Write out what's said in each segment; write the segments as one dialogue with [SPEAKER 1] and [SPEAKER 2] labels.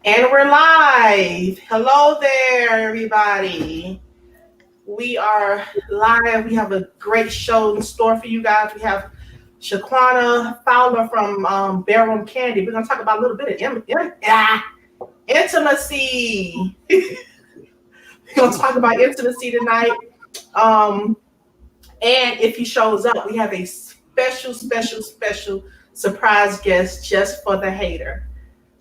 [SPEAKER 1] And we're live. Hello there, everybody. We are live. We have a great show in store for you guys. We have Saquana, Fowler from Bedroom Kandi. We're going to talk about a little bit of intimacy. We're going to talk about intimacy tonight. And if he shows up, we have a special surprise guest just for the hater.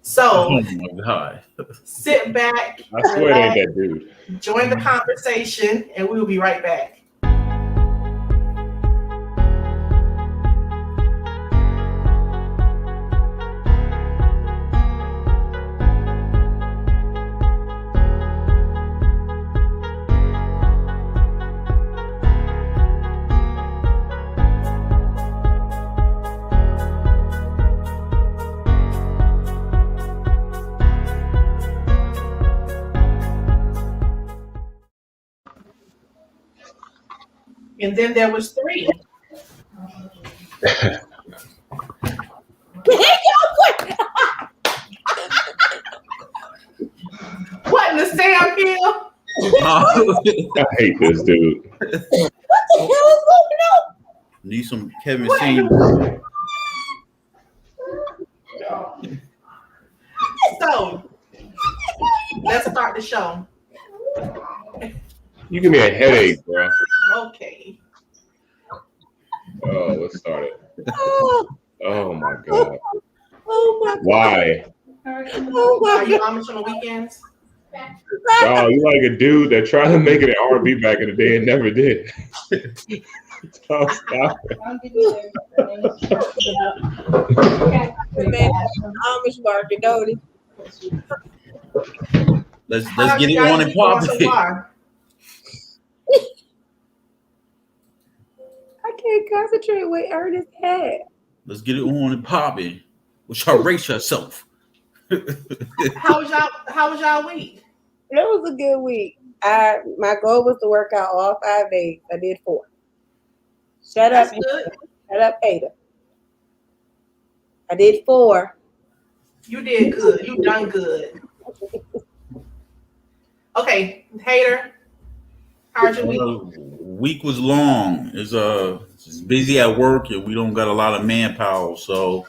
[SPEAKER 1] So,
[SPEAKER 2] oh my God.
[SPEAKER 1] Sit back,
[SPEAKER 3] I swear it ain't that dude.
[SPEAKER 1] Join the conversation, and we will be right back. And then there was 3. What in the Sam Hill?
[SPEAKER 3] I hate this dude.
[SPEAKER 4] What the hell is going on?
[SPEAKER 2] Need some Kevin Senior.
[SPEAKER 1] So let's start the show.
[SPEAKER 3] You give me a headache, bro.
[SPEAKER 1] Okay.
[SPEAKER 3] Oh, let's start it. Oh my God.
[SPEAKER 4] Oh my God.
[SPEAKER 3] Why?
[SPEAKER 4] Oh my
[SPEAKER 1] Are you
[SPEAKER 4] God.
[SPEAKER 1] Amish on the weekends?
[SPEAKER 3] Oh, you like a dude that tried to make it an R&B back in the day and never did. Stop it.
[SPEAKER 4] Amish market, don't it?
[SPEAKER 2] Let's get it on and pop it.
[SPEAKER 4] I can't concentrate with Ernest head.
[SPEAKER 2] Let's get it on and pop it. What's y'all race yourself?
[SPEAKER 1] How was y'all week?
[SPEAKER 4] It was a good week. My goal was to work out all 5 days. I did 4. Shut
[SPEAKER 1] That's
[SPEAKER 4] up.
[SPEAKER 1] good.
[SPEAKER 4] Shut up, Ada. I did 4.
[SPEAKER 1] You did good. You done good. Okay, hater. How's your week?
[SPEAKER 2] Week was long. It's busy at work and we don't got a lot of manpower. So,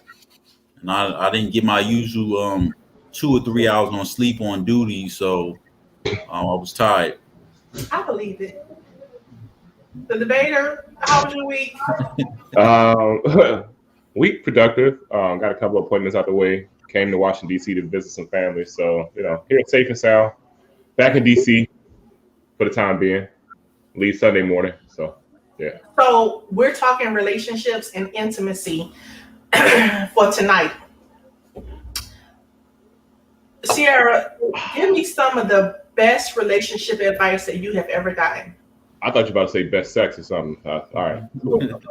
[SPEAKER 2] and I didn't get my usual 2 or 3 hours on sleep on duty. So I was tired.
[SPEAKER 1] I believe it. The debater, how was your week?
[SPEAKER 3] Week productive. Got a couple of appointments out the way. Came to Washington, D.C. to visit some family. So, here at Safe and Sound. Back in D.C. for the time being. Leave Sunday morning. So, yeah.
[SPEAKER 1] So we're talking relationships and intimacy for tonight. Sierra, give me some of the best relationship advice that you have ever gotten.
[SPEAKER 3] I thought you were about to say best sex or something. All right.
[SPEAKER 4] The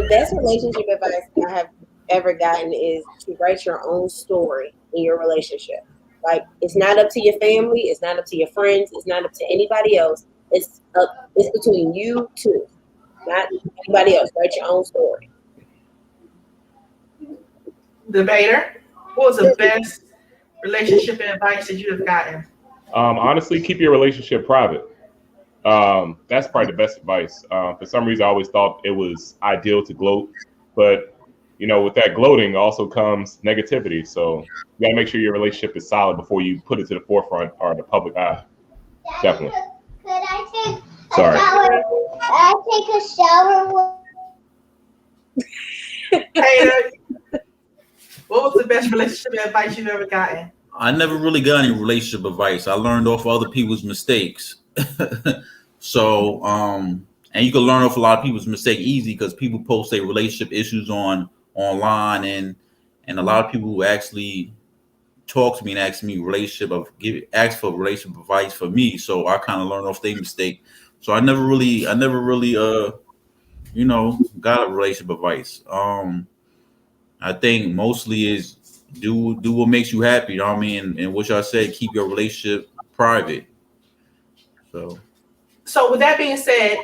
[SPEAKER 4] best relationship advice I have ever gotten is to write your own story in your relationship. Like, it's not up to your family, it's not up to your friends, it's not up to anybody else. It's between you two, not anybody else. Write your own story.
[SPEAKER 1] Debater, what was the best relationship advice that you have gotten?
[SPEAKER 3] Honestly, keep your relationship private. That's probably the best advice. For some reason, I always thought it was ideal to gloat, but with that gloating also comes negativity. So you gotta make sure your relationship is solid before you put it to the forefront or the public eye. Definitely.
[SPEAKER 5] Could I take a
[SPEAKER 3] Sorry.
[SPEAKER 5] shower? I take a shower.
[SPEAKER 1] Hey, what was the best relationship advice you've ever gotten?
[SPEAKER 2] I never really got any relationship advice. I learned off other people's mistakes. So, and you can learn off a lot of people's mistakes easy because people post their relationship issues online, and a lot of people who actually talk to me and ask me ask for relationship advice for me. So I kind of learned off their mistake. So I never really got a relationship advice. I think mostly is do what makes you happy. You know what I mean? And what y'all said, keep your relationship private. So
[SPEAKER 1] with that being said,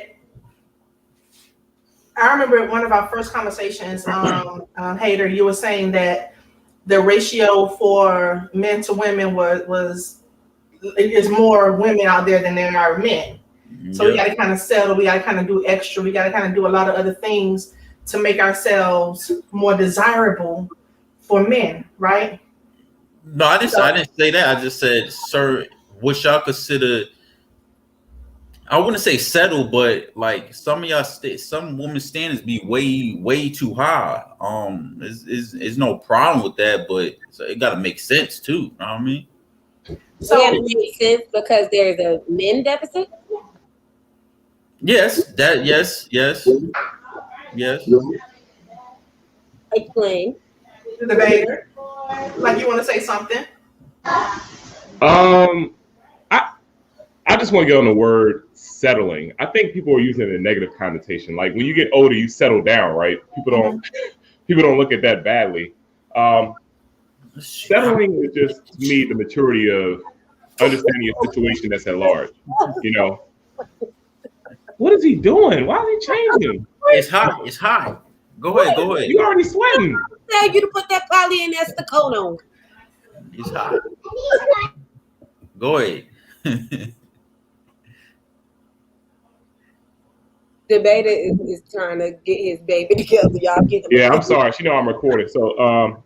[SPEAKER 1] I remember one of our first conversations, Hater, you were saying that the ratio for men to women is more women out there than there are men. So we got to kind of settle. We got to kind of do extra. We got to kind of do a lot of other things to make ourselves more desirable for men, right?
[SPEAKER 2] No, I didn't say that. I just said, sir, what y'all consider, I wouldn't say settle, but like some of y'all, some women's standards be way too high. There's no problem with that, but it got to make sense too. You know what I mean?
[SPEAKER 4] So it got to make sense because there's a men deficit.
[SPEAKER 2] Yes.
[SPEAKER 4] Explain.
[SPEAKER 1] The debater, like you want to say something?
[SPEAKER 3] I just want to get on the word settling. I think people are using it in a negative connotation. Like when you get older, you settle down, right? People don't look at that badly. Settling is just to me the maturity of understanding a situation that's at large. You know, what is he doing? Why is he changing?
[SPEAKER 2] It's hot. Go ahead.
[SPEAKER 3] You already sweating.
[SPEAKER 4] I tell you to put that polyester on.
[SPEAKER 2] It's hot. Go ahead.
[SPEAKER 4] Debater is trying to get his baby together. Y'all get him.
[SPEAKER 3] Yeah, I'm sorry. She know I'm recording, so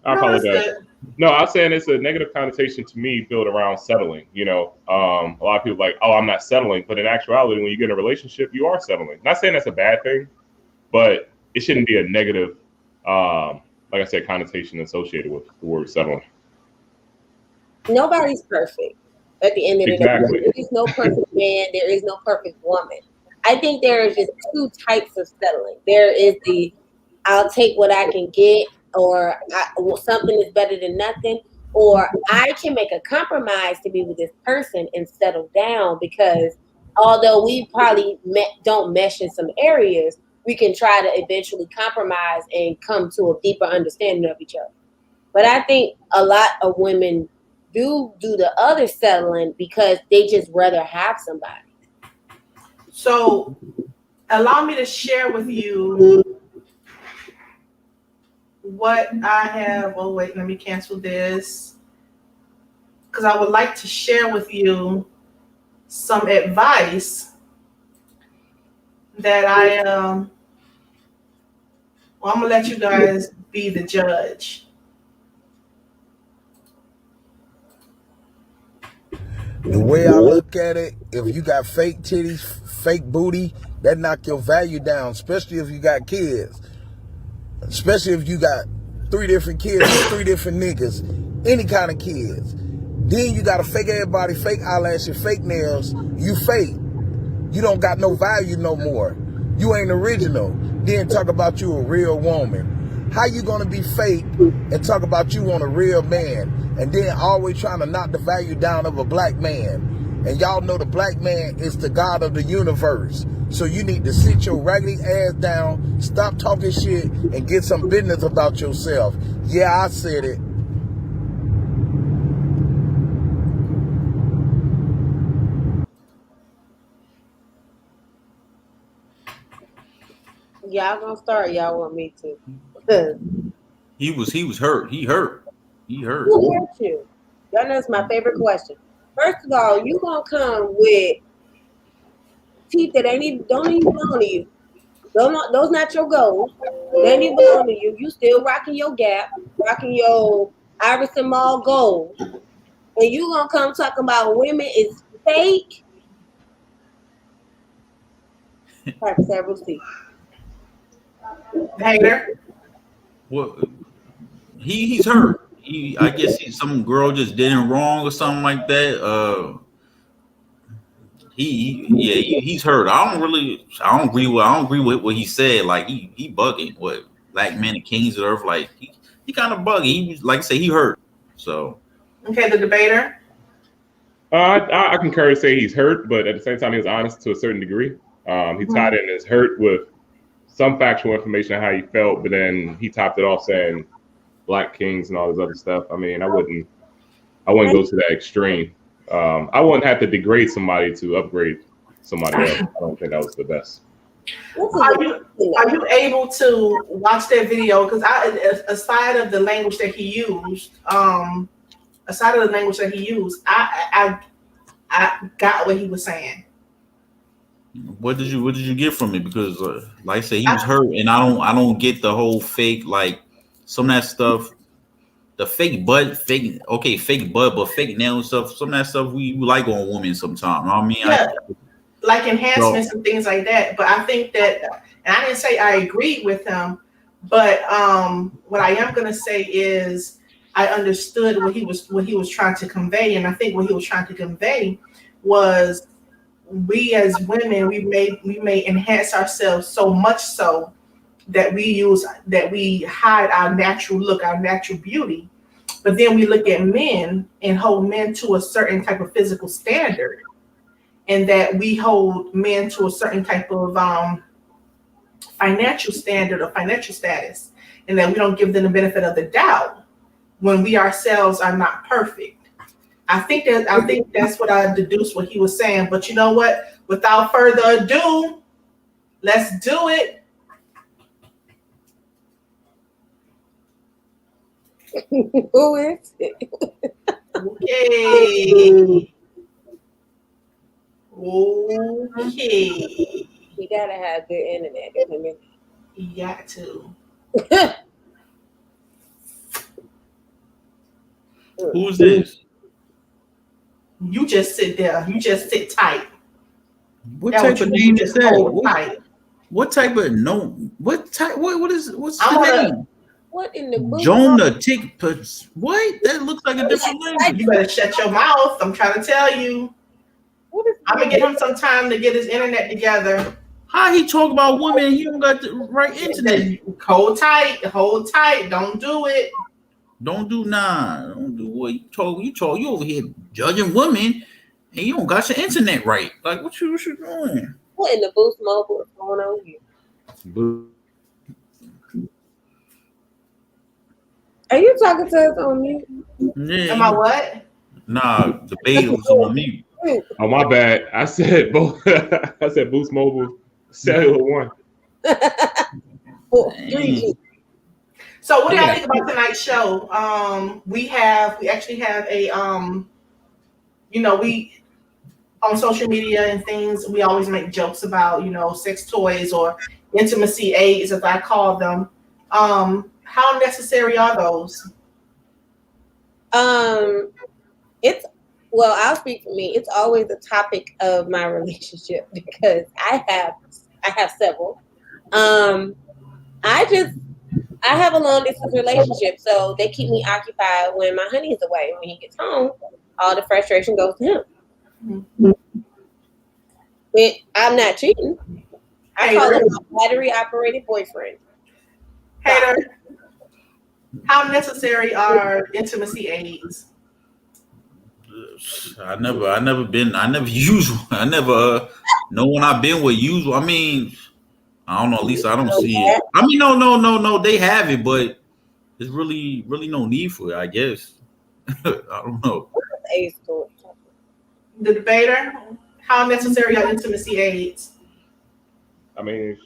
[SPEAKER 3] I apologize. No, I'm saying it's a negative connotation to me built around settling. You know, a lot of people are like, oh, I'm not settling, but in actuality, when you get in a relationship, you are settling. Not saying that's a bad thing, but it shouldn't be a negative, like I said, connotation associated with the word settling.
[SPEAKER 4] Nobody's perfect. At the end of the day, there is no perfect man. There is no perfect woman. I think there is just two types of settling. There is the I'll take what I can get, or something is better than nothing, or I can make a compromise to be with this person and settle down, because although we probably don't mesh in some areas, we can try to eventually compromise and come to a deeper understanding of each other. But I think a lot of women do the other settling because they just rather have somebody.
[SPEAKER 1] So allow me to share with you what I have. Oh, wait, let me cancel this. Because I would like to share with you some advice that I'm going to let you guys be the judge.
[SPEAKER 6] The way I look at it, if you got fake titties, fake booty, that knock your value down, especially if you got kids. Especially if you got 3 different kids, 3 different niggas, any kind of kids. Then you got to fake everybody, fake eyelashes, fake nails. You fake. You don't got no value no more. You ain't original. Then talk about you a real woman. How you gonna be fake and talk about you on a real man, and then always trying to knock the value down of a black man? And y'all know the black man is the God of the universe. So you need to sit your raggedy ass down, stop talking shit, and get some business about yourself. Yeah, I said it.
[SPEAKER 4] Y'all gonna start? Y'all want me to?
[SPEAKER 2] He was hurt. He hurt.
[SPEAKER 4] Who hurt you? Y'all know it's my favorite question. First of all, you gonna come with teeth that don't even belong to you. Those not your goals. They ain't even belong to you. You still rocking your Gap, rocking your Iverson Mall gold, and you gonna come talking about women is fake? Type several C.
[SPEAKER 1] Hater.
[SPEAKER 2] Well, he's hurt. I guess some girl just did him wrong or something like that. He's hurt. I don't agree with what he said. Like he bugging. What, black men and kings of the earth? Like he kind of buggy. He was, like I say, he hurt. So
[SPEAKER 1] okay, the debater.
[SPEAKER 3] I concur to say he's hurt, but at the same time, he was honest to a certain degree. He tied in his hurt with some factual information on how he felt, but then he topped it off saying black kings and all this other stuff. I mean, I wouldn't go to that extreme. I wouldn't have to degrade somebody to upgrade somebody else. I don't think that was the best.
[SPEAKER 1] Are you able to watch that video? Because aside of the language that he used, I got what he was saying.
[SPEAKER 2] What did you get from it? Because like I said, he was hurt, and I don't get the whole fake, like some of that stuff, the fake butt, fake butt, but fake nail stuff. Some of that stuff we like on women sometimes. I mean,
[SPEAKER 1] yeah, like enhancements and things like that. But I think that, and I didn't say I agreed with him, but what I am going to say is I understood what he was trying to convey, and I think what he was trying to convey was, we as women, we may enhance ourselves so much so that we hide our natural look, our natural beauty, but then we look at men and hold men to a certain type of physical standard, and that we hold men to a certain type of financial standard or financial status, and that we don't give them the benefit of the doubt when we ourselves are not perfect. I think that's what I deduced what he was saying. But you know what? Without further ado, let's do it.
[SPEAKER 4] Who is it?
[SPEAKER 1] Okay.
[SPEAKER 4] You gotta have good internet.
[SPEAKER 1] You got to.
[SPEAKER 2] Who's this?
[SPEAKER 1] You just sit there. You just sit tight.
[SPEAKER 2] What type of name is that? What type of what's the name?
[SPEAKER 4] What in the book?
[SPEAKER 2] Jonah Tick. What? That looks like a different language.
[SPEAKER 1] You better shut your mouth. I'm trying to tell you. I'm gonna give him some time to get his internet together.
[SPEAKER 2] How he talk about women? He don't got the right internet.
[SPEAKER 1] Hold tight. Don't do it.
[SPEAKER 2] Don't do what you talk. You over here judging women, and you don't got your internet right. Like what you doing?
[SPEAKER 4] What in the Boost Mobile is going on here? Are you talking to us on mute?
[SPEAKER 2] Yeah.
[SPEAKER 1] Am I what?
[SPEAKER 2] Nah, the beta was on mute.
[SPEAKER 3] Oh my bad. I said both. I said Boost Mobile Cellular One.
[SPEAKER 4] 3G.
[SPEAKER 1] So what do y'all think about tonight's show? We actually have a we on social media and things, we always make jokes about, sex toys or intimacy aids, as I call them. How necessary are those?
[SPEAKER 4] I'll speak for me. It's always a topic of my relationship because I have several. I have a long distance relationship, so they keep me occupied when my honey is away. When he gets home, all the frustration goes to him. Mm-hmm. But I'm not cheating. I call him my battery-operated boyfriend.
[SPEAKER 1] Hater, how necessary are intimacy aids?
[SPEAKER 2] I never use one. I never no one I've been with use one. I mean, I don't know. At least I don't see it. I mean, no. They have it, but there's really no need for it. I guess. I don't know.
[SPEAKER 1] The debater, how necessary are intimacy aids?
[SPEAKER 3] I mean,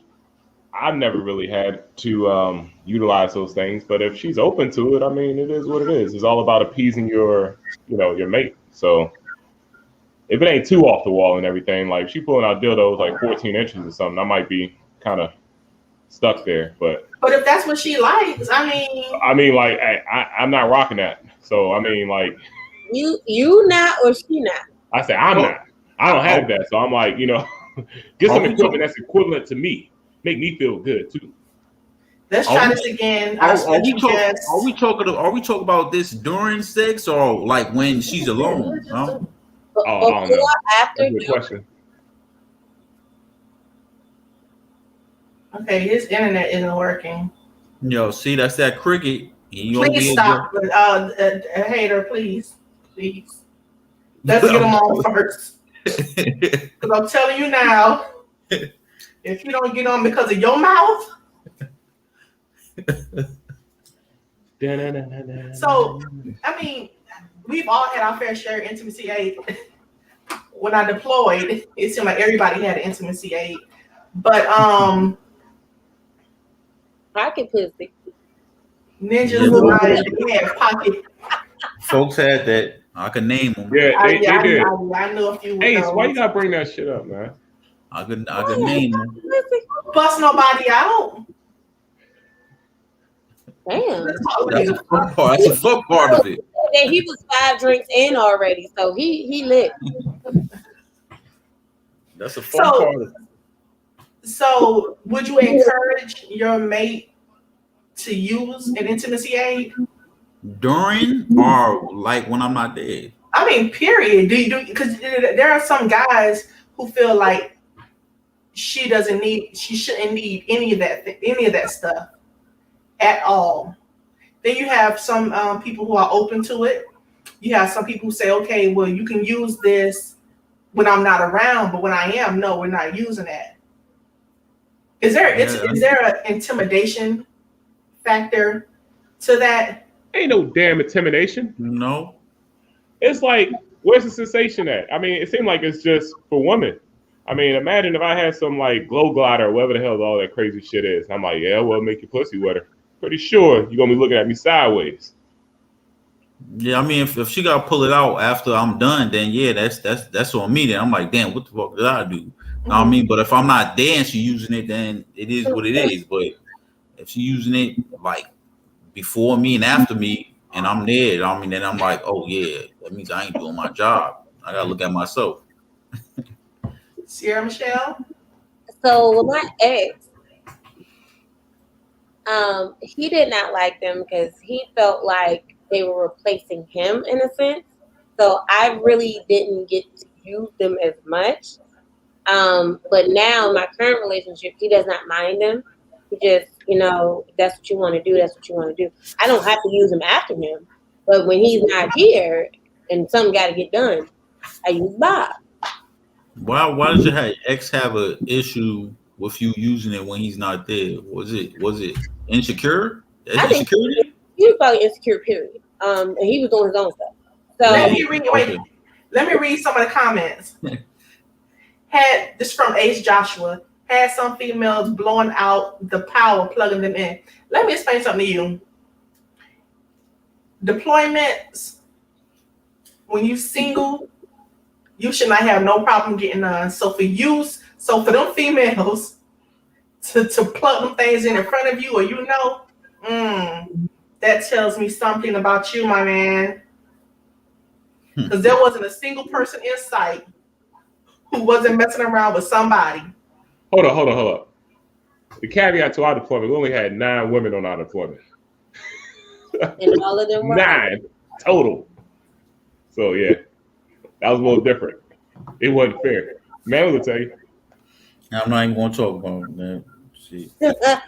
[SPEAKER 3] I've never really had to utilize those things, but if she's open to it, I mean, it is what it is. It's all about appeasing your mate. So if it ain't too off the wall and everything, like she pulling out dildos like 14 inches or something, I might be kind of stuck there. But
[SPEAKER 1] if that's what she likes, I mean,
[SPEAKER 3] like I'm not rocking that. So I mean, like
[SPEAKER 4] you not or she not?
[SPEAKER 3] I say I'm not. I don't have that. So I'm like, get some equipment that's equivalent to me. Make me feel good too.
[SPEAKER 1] Let's try this again.
[SPEAKER 2] Are we talking about this during sex or like when she's alone? No?
[SPEAKER 3] After that's a good question.
[SPEAKER 1] Okay, his internet isn't working.
[SPEAKER 2] See, that's that cricket.
[SPEAKER 1] Please stop. Hater, please. Let's get them on first. Because I'm telling you now, if you don't get on because of your mouth. So, I mean, we've all had our fair share of intimacy aid. When I deployed, it seemed like everybody had an intimacy aid. But
[SPEAKER 4] Pocket pussy.
[SPEAKER 1] ninjas like they have pocket.
[SPEAKER 2] Folks had that. I can name them.
[SPEAKER 3] Yeah, they did.
[SPEAKER 1] I know a few with
[SPEAKER 3] Ace, why you
[SPEAKER 1] those.
[SPEAKER 3] gotta bring that shit up, man?
[SPEAKER 2] I could name them.
[SPEAKER 1] Bust nobody out.
[SPEAKER 4] Damn.
[SPEAKER 2] That's a fun part. That's a fun part of it.
[SPEAKER 4] And he was 5 drinks in already, so he lit.
[SPEAKER 2] That's a fun part of it.
[SPEAKER 1] So, would you encourage your mate to use an intimacy aid?
[SPEAKER 2] During or like when I'm not dead?
[SPEAKER 1] I mean, period. Because there are some guys who feel like she shouldn't need any of that stuff at all. Then you have some people who are open to it. You have some people who say, okay, well, you can use this when I'm not around, but when I am, no, we're not using that. Is there an intimidation factor to that?
[SPEAKER 3] Ain't no damn intimidation.
[SPEAKER 2] No.
[SPEAKER 3] It's like, where's the sensation at? I mean, it seemed like it's just for women. I mean, imagine if I had some like glow glider or whatever the hell all that crazy shit is. I'm like, yeah, well, make your pussy wetter. Pretty sure you're gonna be looking at me sideways.
[SPEAKER 2] Yeah, I mean, if she gotta pull it out after I'm done, then yeah, that's on me. Then I'm like, damn, what the fuck did I do? You know what I mean? But if I'm not there and she using it, then it is what it is. But if she using it like before me and after me, and I'm there, I mean, then I'm like, oh yeah, that means I ain't doing my job. I gotta look at myself.
[SPEAKER 1] Sierra Michelle?
[SPEAKER 4] So with my ex, he did not like them because he felt like they were replacing him in a sense. So I really didn't get to use them as much. But now in my current relationship, he does not mind them. He just, if that's what you want to do, that's what you want to do. I don't have to use them after him. But when he's not here and something got to get done, I use Bob.
[SPEAKER 2] Why does your ex have an issue with you using it when he's not there? Was it insecure? Insecurity?
[SPEAKER 4] He was probably insecure, period. And he was doing his own stuff. So
[SPEAKER 1] let me read some of the comments. This from Ace Joshua. Had some females blowing out the power, plugging them in. Let me explain something to you. Deployments, when you single, you should not have no problem getting on. So for them females to plug them things in front of you, or that tells me something about you, my man. Because there wasn't a single person in sight who wasn't messing around with somebody.
[SPEAKER 3] Hold up. The caveat to our deployment, we only had 9 women on our deployment.
[SPEAKER 4] And all of them were
[SPEAKER 3] 9 total. So yeah, that was a little different. It wasn't fair. Man will tell you.
[SPEAKER 2] I'm not even going to talk about it, man. See.
[SPEAKER 4] about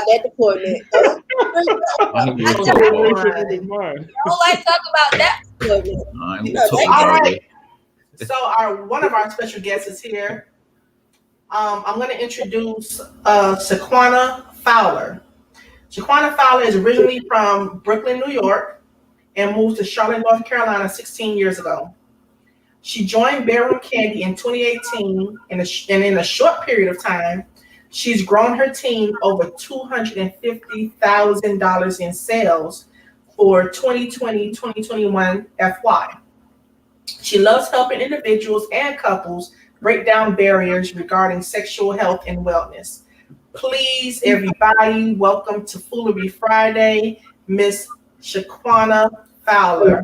[SPEAKER 4] that deployment. I don't like talk about that deployment.
[SPEAKER 1] All right. So one of our special guests is here. I'm going to introduce Saquana Fowler. Saquana Fowler is originally from Brooklyn, New York, and moved to Charlotte, North Carolina 16 years ago. She joined Bedroom Kandi in 2018, and in a short period of time, she's grown her team over $250,000 in sales for 2020-2021 FY. She loves helping individuals and couples break down barriers regarding sexual health and wellness. Please, everybody, welcome to Foolery Friday, Miss Saquana Fowler,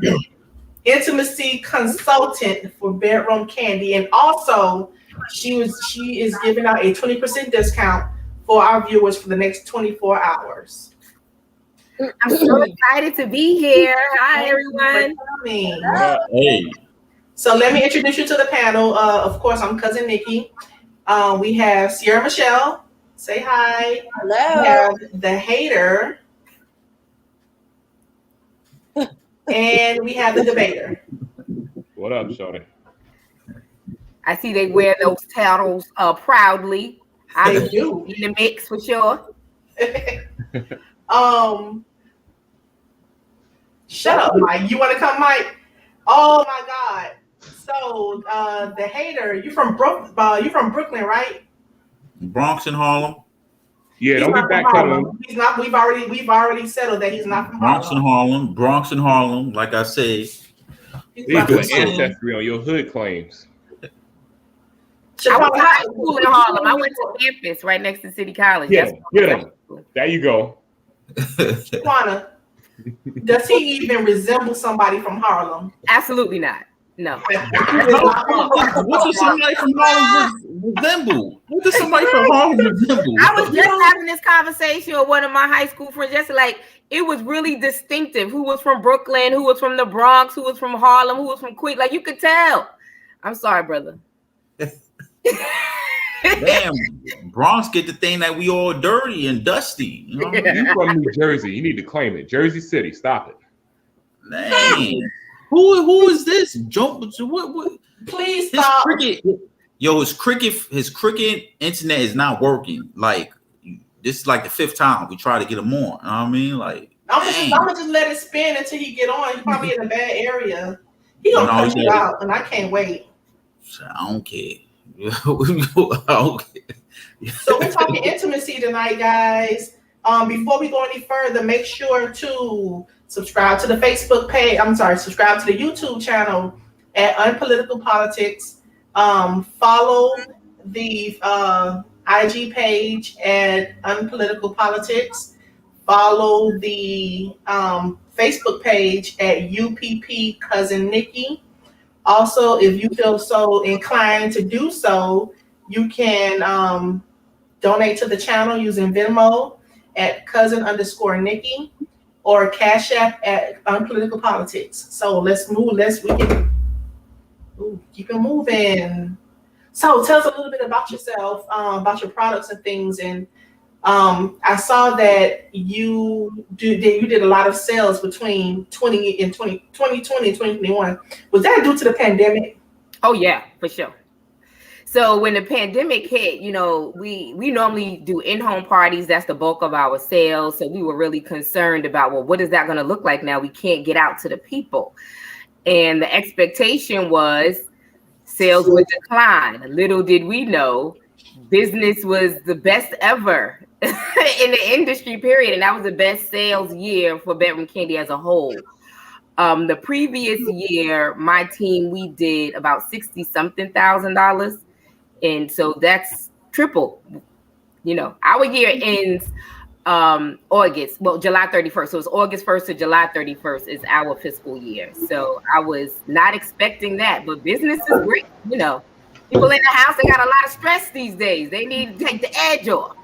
[SPEAKER 1] intimacy consultant for Bedroom Kandi, and also she is giving out a 20% discount for our viewers for the next 24 hours.
[SPEAKER 7] I'm so excited to be here. Hi, everyone.
[SPEAKER 2] Hey.
[SPEAKER 1] So let me introduce you to the panel. Of course, I'm Cousin Niki. We have Sierra Michelle. Say hi.
[SPEAKER 4] Hello.
[SPEAKER 1] We have the hater. And we have the debater.
[SPEAKER 3] What up, shorty?
[SPEAKER 7] I see they wear those titles proudly.
[SPEAKER 1] They do.
[SPEAKER 7] In the mix for sure.
[SPEAKER 1] Shut up, Mike. You want to come, Mike? Oh my God. So the hater, you from Brooklyn, right?
[SPEAKER 2] Bronx and Harlem.
[SPEAKER 3] Yeah,
[SPEAKER 1] He's
[SPEAKER 3] don't be
[SPEAKER 1] not from
[SPEAKER 3] backpedaling.
[SPEAKER 1] Harlem. He's not. We've already settled that he's not from
[SPEAKER 2] Bronx and
[SPEAKER 1] Harlem.
[SPEAKER 2] Harlem. Bronx and Harlem. Like I said,
[SPEAKER 1] He's
[SPEAKER 3] They
[SPEAKER 1] not
[SPEAKER 3] doing
[SPEAKER 1] from Harlem.
[SPEAKER 3] ancestry on your hood claims.
[SPEAKER 7] I went to high school in Harlem. I went to campus right next to City College.
[SPEAKER 3] Get
[SPEAKER 7] That's
[SPEAKER 3] him. There you go.
[SPEAKER 1] Shaquana, does he even resemble somebody from Harlem?
[SPEAKER 7] Absolutely not. No.
[SPEAKER 2] What does somebody from Harlem resemble? What does somebody from Harlem resemble?
[SPEAKER 7] I was just having this conversation with one of my high school friends. Just like it was really distinctive. Who was from Brooklyn? Who was from the Bronx? Who was from Harlem? Who was from Queens? Like you could tell. I'm sorry, brother.
[SPEAKER 2] Damn, Bronx get the thing that we all dirty and dusty. You know?
[SPEAKER 3] You from New Jersey? You need to claim it. Jersey City. Stop it.
[SPEAKER 2] Man, who is this? What?
[SPEAKER 1] Please stop.
[SPEAKER 2] His cricket internet is not working. Like this is like the 5th time we try to get him on. You know what I mean? Like
[SPEAKER 1] I'm gonna just let it spin until he get on. He's probably in a bad area. He gonna cut you out, and I can't wait.
[SPEAKER 2] I don't care. I don't care.
[SPEAKER 1] So we're talking intimacy tonight, guys. Before we go any further, make sure to subscribe to the Facebook page. Subscribe to the YouTube channel at Unpolitical Politics. Follow the IG page at Unpolitical Politics. Follow the Facebook page at UPP Cousin Niki. Also, if you feel so inclined to do so, you can donate to the channel using Venmo at cousin_Niki or Cash App at Unpolitical Politics. So let's move. Keep it moving. So tell us a little bit about yourself, about your products and things. And I saw that you did a lot of sales between 2020 and 2021. Was that due to the pandemic?
[SPEAKER 7] Oh yeah, for sure. So when the pandemic hit, you know, we normally do in-home parties. That's the bulk of our sales. So we were really concerned about, well, what is that going to look like now? We can't get out to the people. And the expectation was sales would decline. Little did we know, business was the best ever in the industry, period. And that was the best sales year for Bedroom Kandi as a whole. The previous year, my team, we did about $60-something thousand. And so that's triple. You know, our year ends July 31st. So it's August 1st to July 31st is our fiscal year. So I was not expecting that, but business is great. You know, people in the house, they got a lot of stress these days. They need to take the edge off.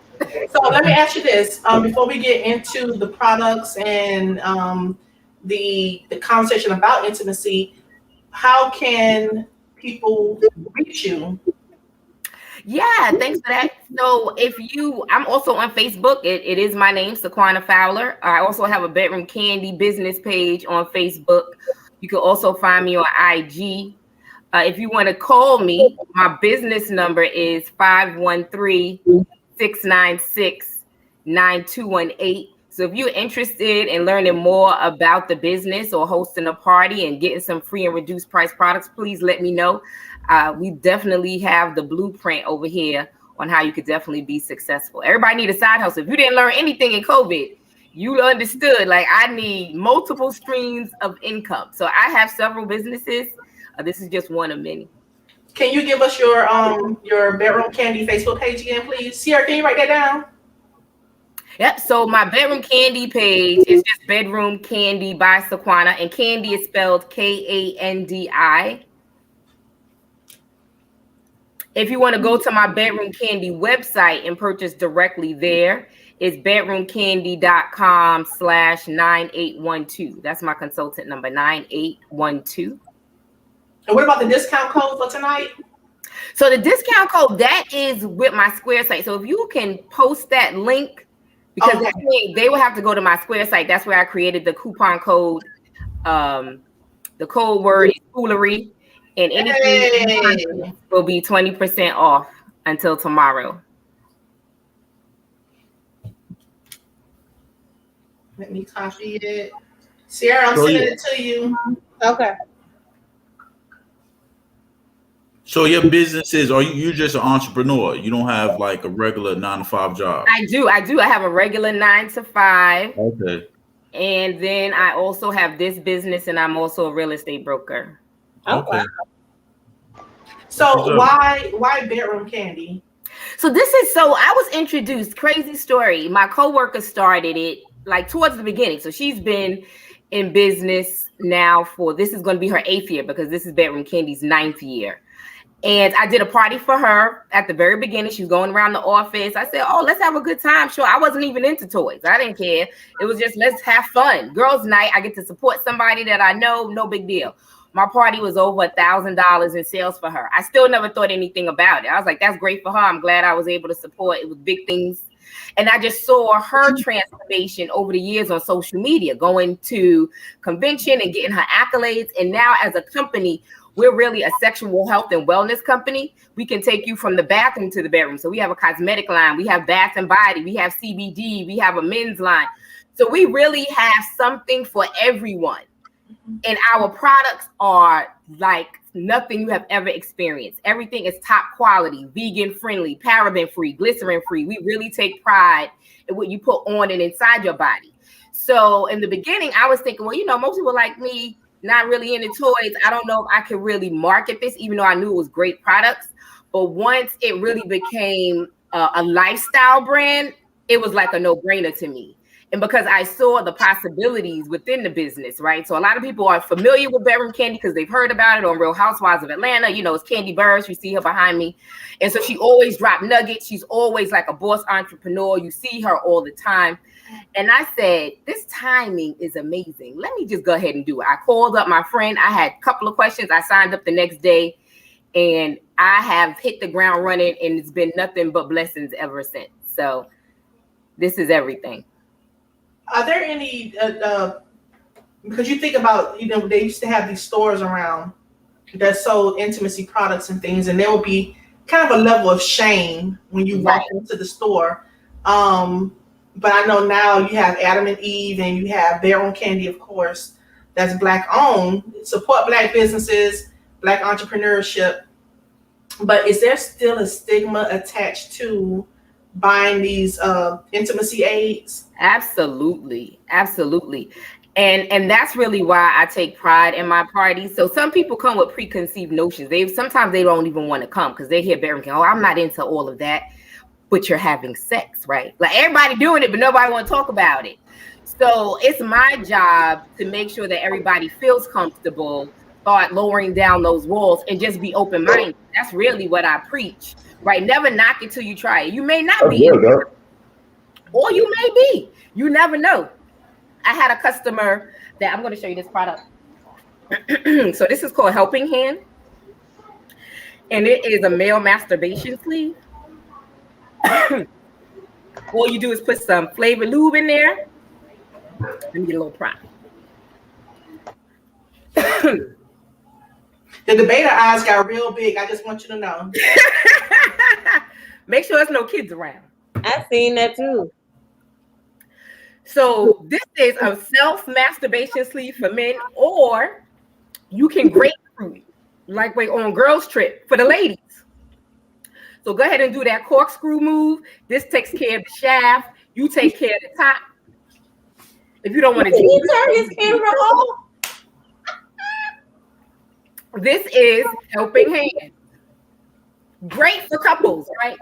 [SPEAKER 1] So let me ask you this, before we get into the products and the conversation about intimacy, how can people reach you?
[SPEAKER 7] Yeah, thanks for that. So I'm also on Facebook. It is my name, Saquana Fowler. I also have a Bedroom Kandi business page on Facebook. You can also find me on IG. If you want to call me, my business number is 513-696-9218. So if you're interested in learning more about the business or hosting a party and getting some free and reduced price products, please let me know. We definitely have the blueprint over here on how you could definitely be successful. Everybody need a side hustle. If you didn't learn anything in COVID, you understood, like, I need multiple streams of income. So I have several businesses. This is just one of many.
[SPEAKER 1] Can you give us your Bedroom Kandi Facebook page again, please? Sierra, can you write that down?
[SPEAKER 7] Yep. So my Bedroom Kandi page is just Bedroom Kandi by Saquana, and Kandi is spelled Kandi. If you want to go to my Bedroom Kandi website and purchase directly there, it's bedroomkandi.com/9812. That's my consultant number, 9812.
[SPEAKER 1] And what about the discount code for tonight?
[SPEAKER 7] So the discount code, that is with my Square site. So if you can post that link, because they will have to go to my Square site. That's where I created the coupon code. The code word is Foolery. And anything will be 20% off until tomorrow.
[SPEAKER 1] Let me copy it. Sierra, I'm sending it to you.
[SPEAKER 4] Okay.
[SPEAKER 2] So your business is, or you're just an entrepreneur? You don't have like a regular 9 to 5 job?
[SPEAKER 7] I do. I have a regular 9 to 5.
[SPEAKER 2] Okay.
[SPEAKER 7] And then I also have this business, and I'm also a real estate broker.
[SPEAKER 2] Okay.
[SPEAKER 1] So why bedroom candy?
[SPEAKER 7] So I was introduced, crazy story. My coworker started it like towards the beginning. So she's been in business now this is going to be her 8th year, because this is Bedroom Candy's 9th year. And I did a party for her at the very beginning. She was going around the office. I said, oh, let's have a good time. Sure. I wasn't even into toys. I didn't care. It was just, let's have fun. Girls' night. I get to support somebody that I know. No big deal. My party was over $1,000 in sales for her. I still never thought anything about it. I was like, that's great for her. I'm glad I was able to support. It was big things. And I just saw her transformation over the years on social media, going to convention and getting her accolades. And now as a company, we're really a sexual health and wellness company. We can take you from the bathroom to the bedroom. So we have a cosmetic line. We have bath and body. We have CBD. We have a men's line. So we really have something for everyone. And our products are like nothing you have ever experienced. Everything is top quality, vegan friendly, paraben free, glycerin free. We really take pride in what you put on and inside your body. So in the beginning, I was thinking, well, most people like me, not really into toys. I don't know if I could really market this, even though I knew it was great products. But once it really became a lifestyle brand, it was like a no-brainer to me. And because I saw the possibilities within the business, right? So a lot of people are familiar with Bedroom Candy because they've heard about it on Real Housewives of Atlanta. It's Kandi Burruss. You see her behind me. And so she always dropped nuggets. She's always like a boss entrepreneur. You see her all the time. And I said, this timing is amazing. Let me just go ahead and do it. I called up my friend. I had a couple of questions. I signed up the next day, and I have hit the ground running, and it's been nothing but blessings ever since. So this is everything.
[SPEAKER 1] Are there any, because you think about, they used to have these stores around that sold intimacy products and things, and there will be kind of a level of shame when you walk into the store. But I know now you have Adam and Eve, and you have Bedroom Candy, of course, that's Black owned. Support Black businesses, Black entrepreneurship. But is there still a stigma attached to buying these intimacy aids?
[SPEAKER 7] Absolutely. And that's really why I take pride in my parties. So some people come with preconceived notions. Sometimes they don't even want to come because they hear Bedroom Candy. Oh, I'm not into all of that. But you're having sex, right? Like everybody doing it, but nobody want to talk about it. So it's my job to make sure that everybody feels comfortable, start lowering down those walls, and just be open-minded. That's really what I preach, right? Never knock it till you try it. You may not be, or you may be. You never know. I had a customer that I'm going to show you this product. So this is called Helping Hand, and it is a male masturbation sleeve. All you do is put some flavored lube in there. Let me get a little prop.
[SPEAKER 1] The debater eyes got real big. I just want you to know.
[SPEAKER 7] Make sure there's no kids around.
[SPEAKER 4] I've seen that too.
[SPEAKER 7] So this is a self-masturbation sleeve for men, or you can grapefruit, like we're on girls' trip for the ladies. So go ahead and do that corkscrew move. This takes care of the shaft. You take care of the top. If you don't want to do
[SPEAKER 4] it, turn his camera off.
[SPEAKER 7] This is Helping Hand. Great for couples, right?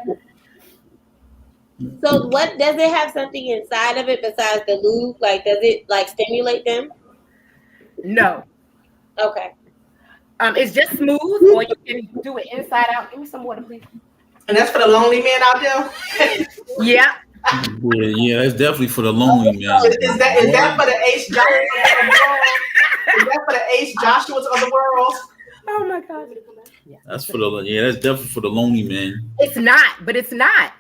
[SPEAKER 4] So what does it have something inside of it besides the lube? Like, does it like stimulate them?
[SPEAKER 7] No.
[SPEAKER 4] Okay.
[SPEAKER 7] It's just smooth, or you can do it inside out. Give me some water, please.
[SPEAKER 1] And that's for the lonely men out there?
[SPEAKER 7] Yeah.
[SPEAKER 2] Yeah, that's definitely for the lonely man.
[SPEAKER 1] Is that for the Ace Joshuas of the world? Is that for the Ace Joshuas of the world?
[SPEAKER 7] Oh my God.
[SPEAKER 2] That's definitely for the lonely man.
[SPEAKER 7] It's not, but it's not.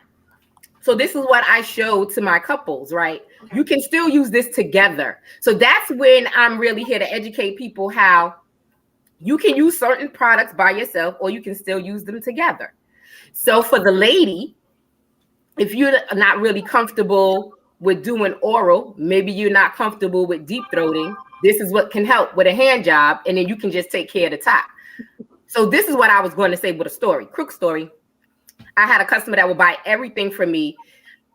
[SPEAKER 7] So this is what I show to my couples, right? You can still use this together. So that's when I'm really here to educate people how you can use certain products by yourself, or you can still use them together. So for the lady, if you're not really comfortable with doing oral, maybe you're not comfortable with deep throating, this is what can help with a hand job, and then you can just take care of the top. So this is what I was going to say with a story, quick story. I had a customer that would buy everything from me,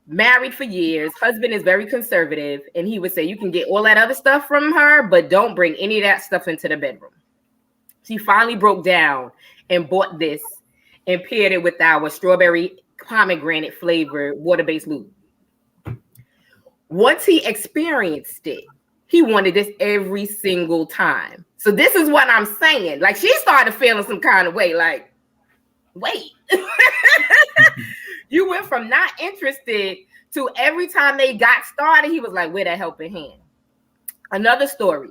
[SPEAKER 7] married for years, husband is very conservative, and he would say, you can get all that other stuff from her, but don't bring any of that stuff into the bedroom. She finally broke down and bought this and paired it with our strawberry pomegranate flavored water-based lube. Once he experienced it, he wanted this every single time. So this is what I'm saying. Like, she started feeling some kind of way, like, wait. You went from not interested to every time they got started, he was like, where that helping hand? Another story.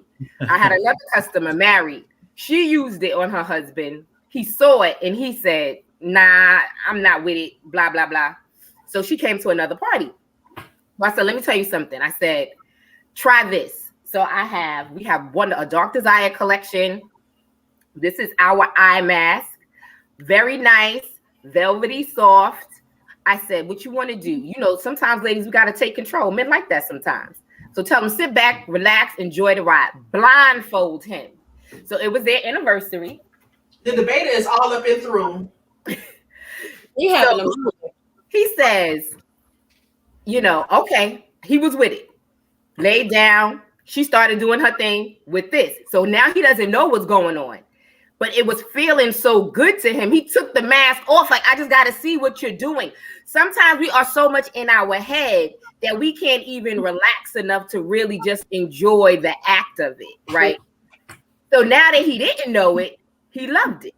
[SPEAKER 7] I had another customer married. She used it on her husband. He saw it and he said, nah, I'm not with it, blah, blah, blah. So she came to another party. I said, let me tell you something. I said, try this. So we have a Dark Desire collection. This is our eye mask. Very nice, velvety, soft. I said, what you want to do? You know, sometimes ladies, we got to take control. Men like that sometimes. So tell them, sit back, relax, enjoy the ride. Blindfold him. So it was their anniversary.
[SPEAKER 1] The debater is all up in through.
[SPEAKER 7] He says, you know, okay, he was with it. Laid down. She started doing her thing with this. So now he doesn't know what's going on. But it was feeling so good to him. He took the mask off. Like, I just got to see what you're doing. Sometimes we are so much in our head that we can't even relax enough to really just enjoy the act of it, right? So now that he didn't know it, he loved it.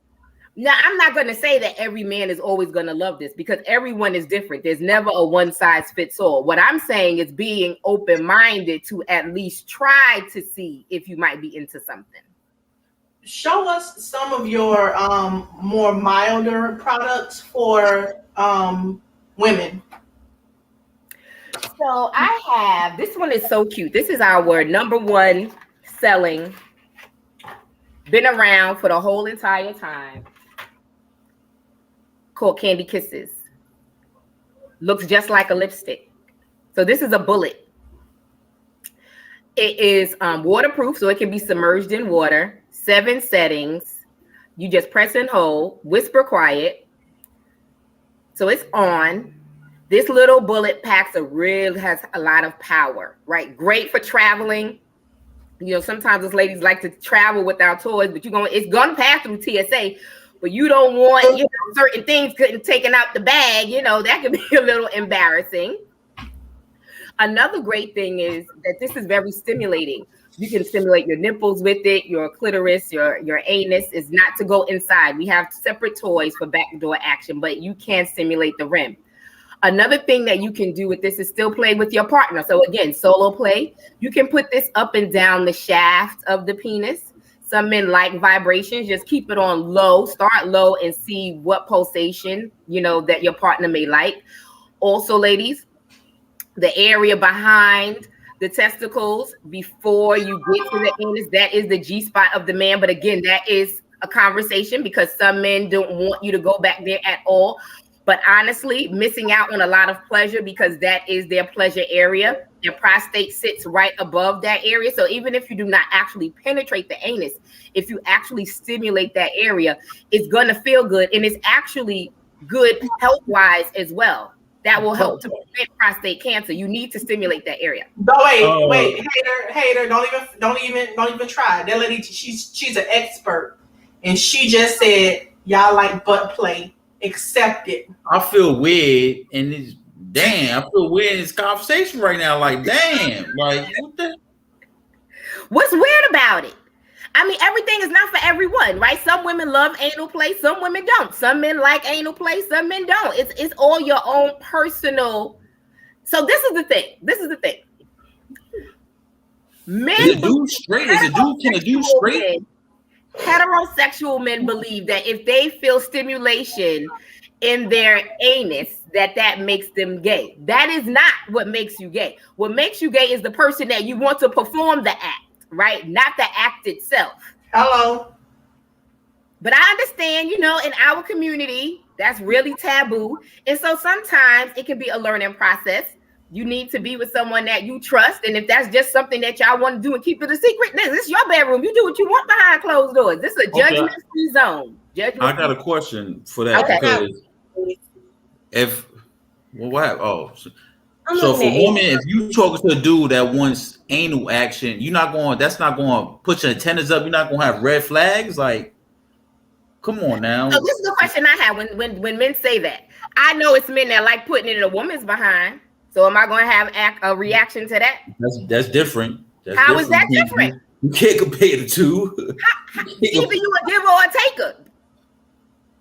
[SPEAKER 7] Now, I'm not going to say that every man is always going to love this because everyone is different. There's never a one size fits all. What I'm saying is being open-minded to at least try to see if you might be into something.
[SPEAKER 1] Show us some of your more milder products for women.
[SPEAKER 7] So I have, this one is so cute. This is our number one selling, been around for the whole entire time, called Kandi Kisses. Looks just like a lipstick. So this is a bullet. It is waterproof, so it can be submerged in water. 7 settings. You just press and hold, whisper quiet. So it's on. This little bullet has a lot of power, right? Great for traveling. You know, sometimes us ladies like to travel without toys, but it's gonna pass through TSA, but you don't want, you know, certain things getting taken out the bag, you know, that could be a little embarrassing. Another great thing is that this is very stimulating. You can stimulate your nipples with it, your clitoris, your anus. Is not to go inside. We have separate toys for backdoor action, but you can stimulate the rim. Another thing that you can do with this is still play with your partner. So again, solo play. You can put this up and down the shaft of the penis. Some men like vibrations. Just keep it on low. Start low and see what pulsation, you know, that your partner may like. Also, ladies, the area behind the testicles before you get to the anus, that is the G spot of the man. But again, that is a conversation because some men don't want you to go back there at all. But honestly, missing out on a lot of pleasure because that is their pleasure area. Their prostate sits right above that area. So even if you do not actually penetrate the anus, if you actually stimulate that area, it's going to feel good. And it's actually good health-wise as well. That will help to prevent prostate cancer. You need to stimulate that area.
[SPEAKER 1] Wait, hater, don't even try. That lady, she's an expert, and she just said y'all like butt play. Accept it.
[SPEAKER 2] I feel weird, and I feel weird in this conversation right now. Like, damn, like what the?
[SPEAKER 7] What's weird about it? I mean, everything is not for everyone, right? Some women love anal play, some women don't. Some men like anal play, some men don't. It's all your own personal. So this is the thing. Men
[SPEAKER 2] Is a dude straight? Can a dude straight?
[SPEAKER 7] Heterosexual men believe that if they feel stimulation in their anus, that makes them gay. That is not what makes you gay. What makes you gay is the person that you want to perform the act, right? Not the act itself.
[SPEAKER 1] Hello.
[SPEAKER 7] But I understand, you know, in our community, that's really taboo. And so sometimes it can be a learning process. You need to be with someone that you trust. And if that's just something that y'all want to do and keep it a secret, this is your bedroom. You do what you want behind closed doors. This is a judgment-free zone. Judge
[SPEAKER 2] I got a question for that
[SPEAKER 7] Okay.
[SPEAKER 2] because if what? Oh,
[SPEAKER 4] I'm
[SPEAKER 2] so
[SPEAKER 4] looking
[SPEAKER 2] for
[SPEAKER 4] at
[SPEAKER 2] women, if you talking to a dude that wants anal action, you're not going. That's not going to put your antennas up. You're not going to have red flags. Like, come on now.
[SPEAKER 7] So this is the question I have when men say that. I know it's men that like putting it in a woman's behind. So am I going to have a reaction to that?
[SPEAKER 2] That's different. That's
[SPEAKER 7] How
[SPEAKER 2] different.
[SPEAKER 7] is that different?
[SPEAKER 2] You can't compare the two.
[SPEAKER 7] Either you a giver or a taker,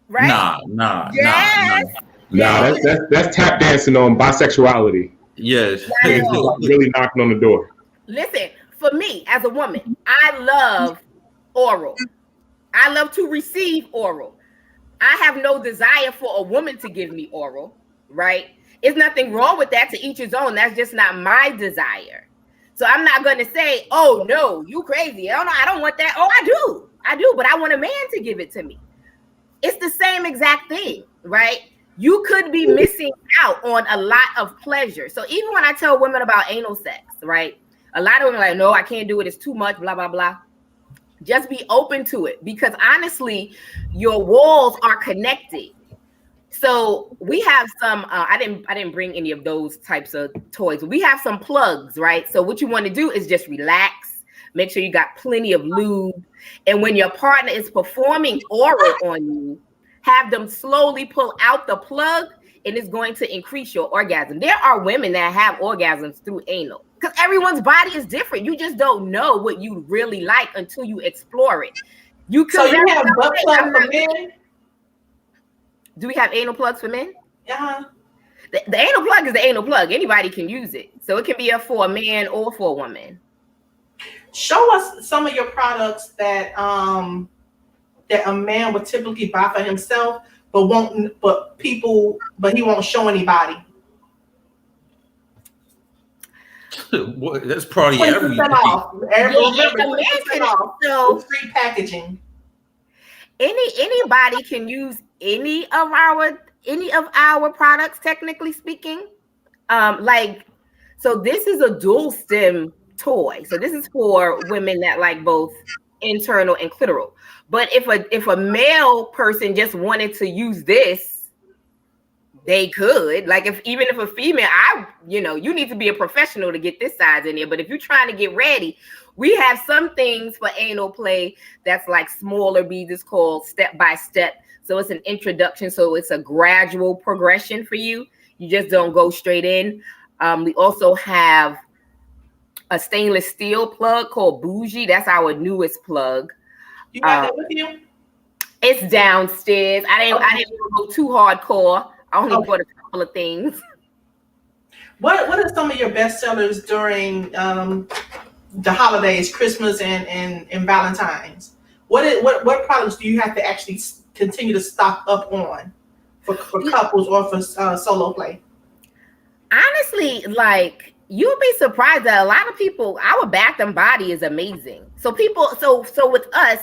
[SPEAKER 7] right?
[SPEAKER 2] Nah.
[SPEAKER 7] Yes.
[SPEAKER 3] Nah, that's tap dancing on bisexuality.
[SPEAKER 2] Yes.
[SPEAKER 3] Really knocking on the door.
[SPEAKER 7] Listen, for me as a woman, I love oral. I love to receive oral. I have no desire for a woman to give me oral, right? There's nothing wrong with that. To each his own. That's just not my desire. So I'm not going to say, oh, no, you crazy. Oh, no, I don't want that. Oh, I do. But I want a man to give it to me. It's the same exact thing, right? You could be missing out on a lot of pleasure. So even when I tell women about anal sex, right? A lot of women are like, no, I can't do it. It's too much, blah, blah, blah. Just be open to it because honestly, your walls are connected. So we have some, I didn't bring any of those types of toys. We have some plugs, right? So what you want to do is just relax. Make sure you got plenty of lube. And when your partner is performing oral on you, have them slowly pull out the plug and it's going to increase your orgasm. There are women that have orgasms through anal because everyone's body is different. You just don't know what you really like until you explore it. You could
[SPEAKER 1] So you have butt plugs for men?
[SPEAKER 7] Do we have anal plugs for men?
[SPEAKER 1] Yeah.
[SPEAKER 7] The anal plug is the anal plug. Anybody can use it. So it can be for a man or for a woman.
[SPEAKER 1] Show us some of your products that that a man would typically buy for himself, but he won't show anybody.
[SPEAKER 2] What? That's probably
[SPEAKER 1] 20% off. Remember, 20% off.
[SPEAKER 7] So
[SPEAKER 1] free packaging.
[SPEAKER 7] Anybody can use any of our products, technically speaking. So this is a dual stem toy. So this is for women that like both internal and clitoral. But if a male person just wanted to use this, they could. Like even if a female, you need to be a professional to get this size in there. But if you're trying to get ready, we have some things for anal play that's like smaller beads. It's called step by step. So it's an introduction. So it's a gradual progression for you. You just don't go straight in. We also have a stainless steel plug called Bougie. That's our newest plug.
[SPEAKER 1] You got that with you?
[SPEAKER 7] It's downstairs. I didn't go too hardcore. I only bought a couple of things.
[SPEAKER 1] What are some of your best sellers during the holidays, Christmas and Valentine's? What products do you have to actually continue to stock up on for couples or for solo play?
[SPEAKER 7] Honestly, like you'll be surprised that a lot of people, our bath and body is amazing. So with us,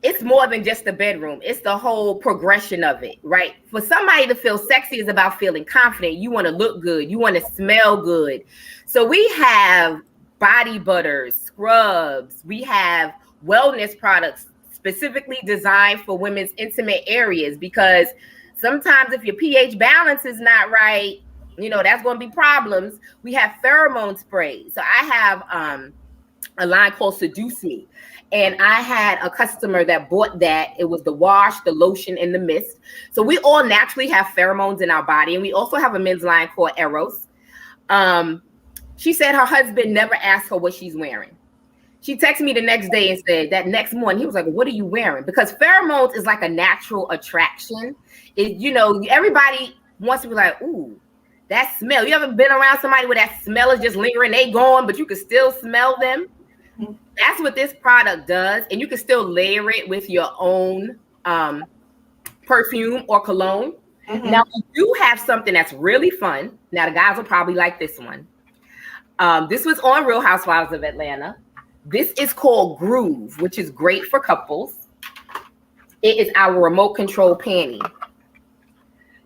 [SPEAKER 7] it's more than just the bedroom. It's the whole progression of it, right? For somebody to feel sexy is about feeling confident. You want to look good. You want to smell good. So we have body butters, scrubs. We have wellness products specifically designed for women's intimate areas because sometimes if your pH balance is not right, that's going to be problems. We have pheromone sprays. So I have a line called Seduce Me. And I had a customer that bought that. It was the wash, the lotion, and the mist. So we all naturally have pheromones in our body. And we also have a men's line called Eros. She said her husband never asked her what she's wearing. She texted me the next day and said that next morning, he was like, what are you wearing? Because pheromones is like a natural attraction. Everybody wants to be like, ooh, that smell. You ever been around somebody where that smell is just lingering? They gone, but you can still smell them. That's what this product does. And you can still layer it with your own perfume or cologne. Mm-hmm. Now, we do have something that's really fun. Now, the guys will probably like this one. This was on Real Housewives of Atlanta. This is called Groove, which is great for couples. It is our remote control panty.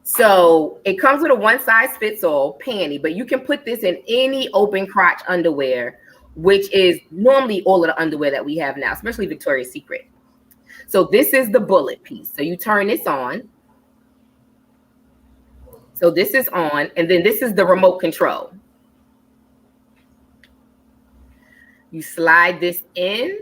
[SPEAKER 7] So it comes with a one-size-fits-all panty, but you can put this in any open crotch underwear, which is normally all of the underwear that we have now, especially Victoria's Secret. So this is the bullet piece. So you turn this on. So this is on, and then this is the remote control. You slide this in,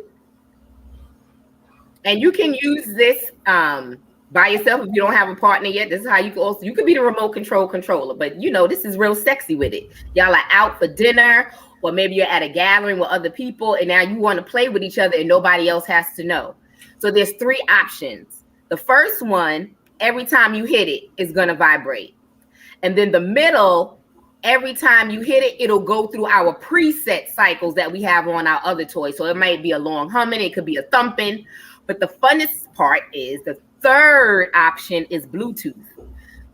[SPEAKER 7] and you can use this by yourself if you don't have a partner yet. This is how you can also, you could be the remote control controller, but you know, this is real sexy with it. Y'all are out for dinner, or maybe you're at a gathering with other people, and now you want to play with each other and nobody else has to know. So there's 3 options. The first one, every time you hit it, is going to vibrate. And then the middle, every time you hit it, it'll go through our preset cycles that we have on our other toys. So it might be a long humming, it could be a thumping. But the funnest part is the third option is Bluetooth.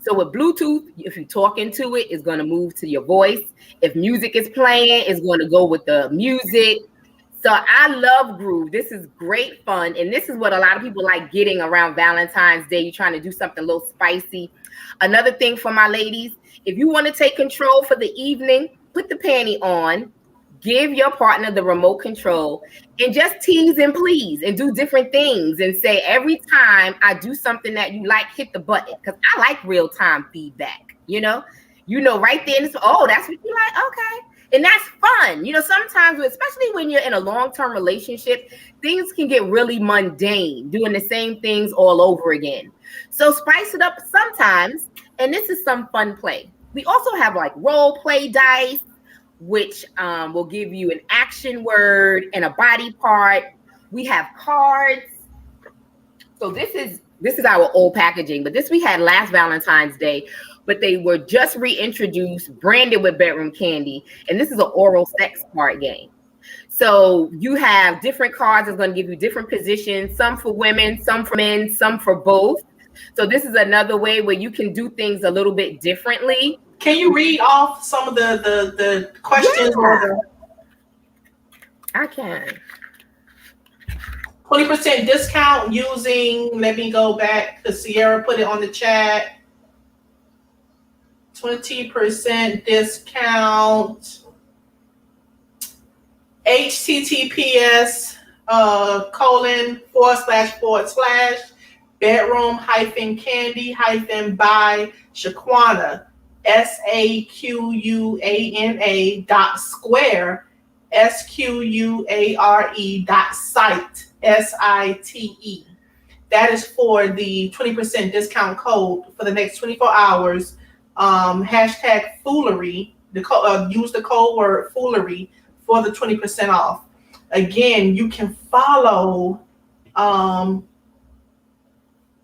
[SPEAKER 7] So with Bluetooth, if you talk into it, it's going to move to your voice. If music is playing, it's going to go with the music. So I love Groove. This is great fun. And this is what a lot of people like getting around Valentine's Day. You're trying to do something a little spicy. Another thing for my ladies, if you want to take control for the evening, put the panty on, give your partner the remote control, and just tease and please and do different things and say, every time I do something that you like, hit the button. Because I like real-time feedback, you know right then, oh, that's what you like? Okay. And that's fun. You know, sometimes, especially when you're in a long-term relationship, things can get really mundane, doing the same things all over again. So spice it up sometimes, and this is some fun play. We also have like role play dice, which will give you an action word and a body part. We have cards. So this is our old packaging, but this we had last Valentine's Day, but they were just reintroduced, branded with Bedroom Kandi, and this is an oral sex card game. So you have different cards that's going to give you different positions, some for women, some for men, some for both. So this is another way where you can do things a little bit differently.
[SPEAKER 1] Can you read off some of the questions?
[SPEAKER 7] Yeah. I can.
[SPEAKER 1] 20% discount using, let me go back because Sierra put it on the chat. 20% discount. https:// bedroom-candy-by Saquana SAQUANA.square SQUARE.site SITE. That is for the 20% discount code for the next 24 hours. Hashtag Foolery. Use the code word Foolery for the 20% off. Again, you can follow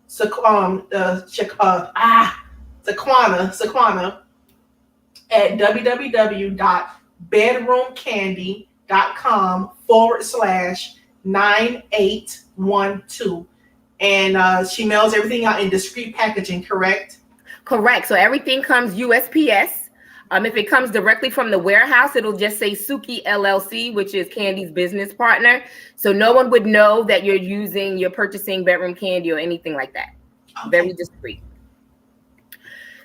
[SPEAKER 1] Saquana at www.bedroomcandy.com/9812. And she mails everything out in discreet packaging, correct?
[SPEAKER 7] Correct. So everything comes USPS. If it comes directly from the warehouse, it'll just say Suki LLC, which is Kandi's business partner. So no one would know that you're purchasing Bedroom Kandi or anything like that. Okay. Very discreet.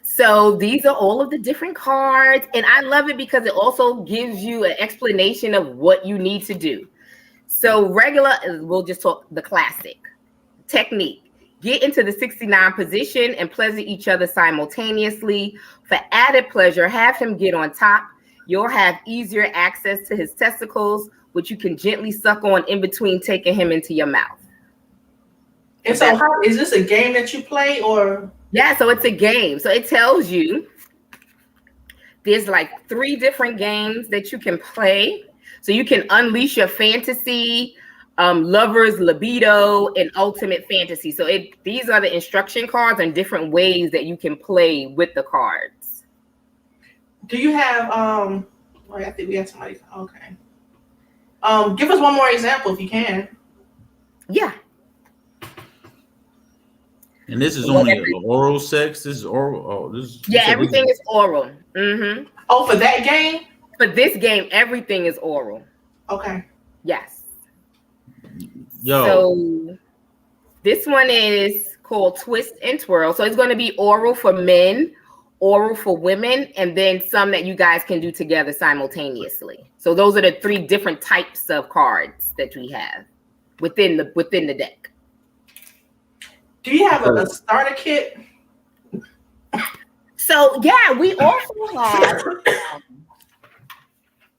[SPEAKER 7] So these are all of the different cards. And I love it because it also gives you an explanation of what you need to do. So we'll just talk the classic technique. Get into the 69 position and pleasure each other simultaneously. For added pleasure, have him get on top. You'll have easier access to his testicles, which you can gently suck on in between taking him into your mouth.
[SPEAKER 1] And so how is this a game that you play or?
[SPEAKER 7] Yeah, so it's a game. So it tells you there's like 3 different games that you can play. So you can unleash your fantasy, lovers, libido, and ultimate fantasy. So these are the instruction cards and different ways that you can play with the cards.
[SPEAKER 1] Do you have I think we have somebody. Okay. Give us one more example if you can.
[SPEAKER 7] Yeah.
[SPEAKER 2] And this is only oral sex. This is oral. Oh,
[SPEAKER 7] everything is oral. Mm-hmm.
[SPEAKER 1] Oh, for that game?
[SPEAKER 7] For this game, everything is oral.
[SPEAKER 1] Okay.
[SPEAKER 7] Yes.
[SPEAKER 2] Yo.
[SPEAKER 7] So this one is called Twist and Twirl. So it's going to be oral for men, oral for women, and then some that you guys can do together simultaneously. So those are the 3 different types of cards that we have within the deck.
[SPEAKER 1] Do you have a starter kit?
[SPEAKER 7] So yeah, we also have.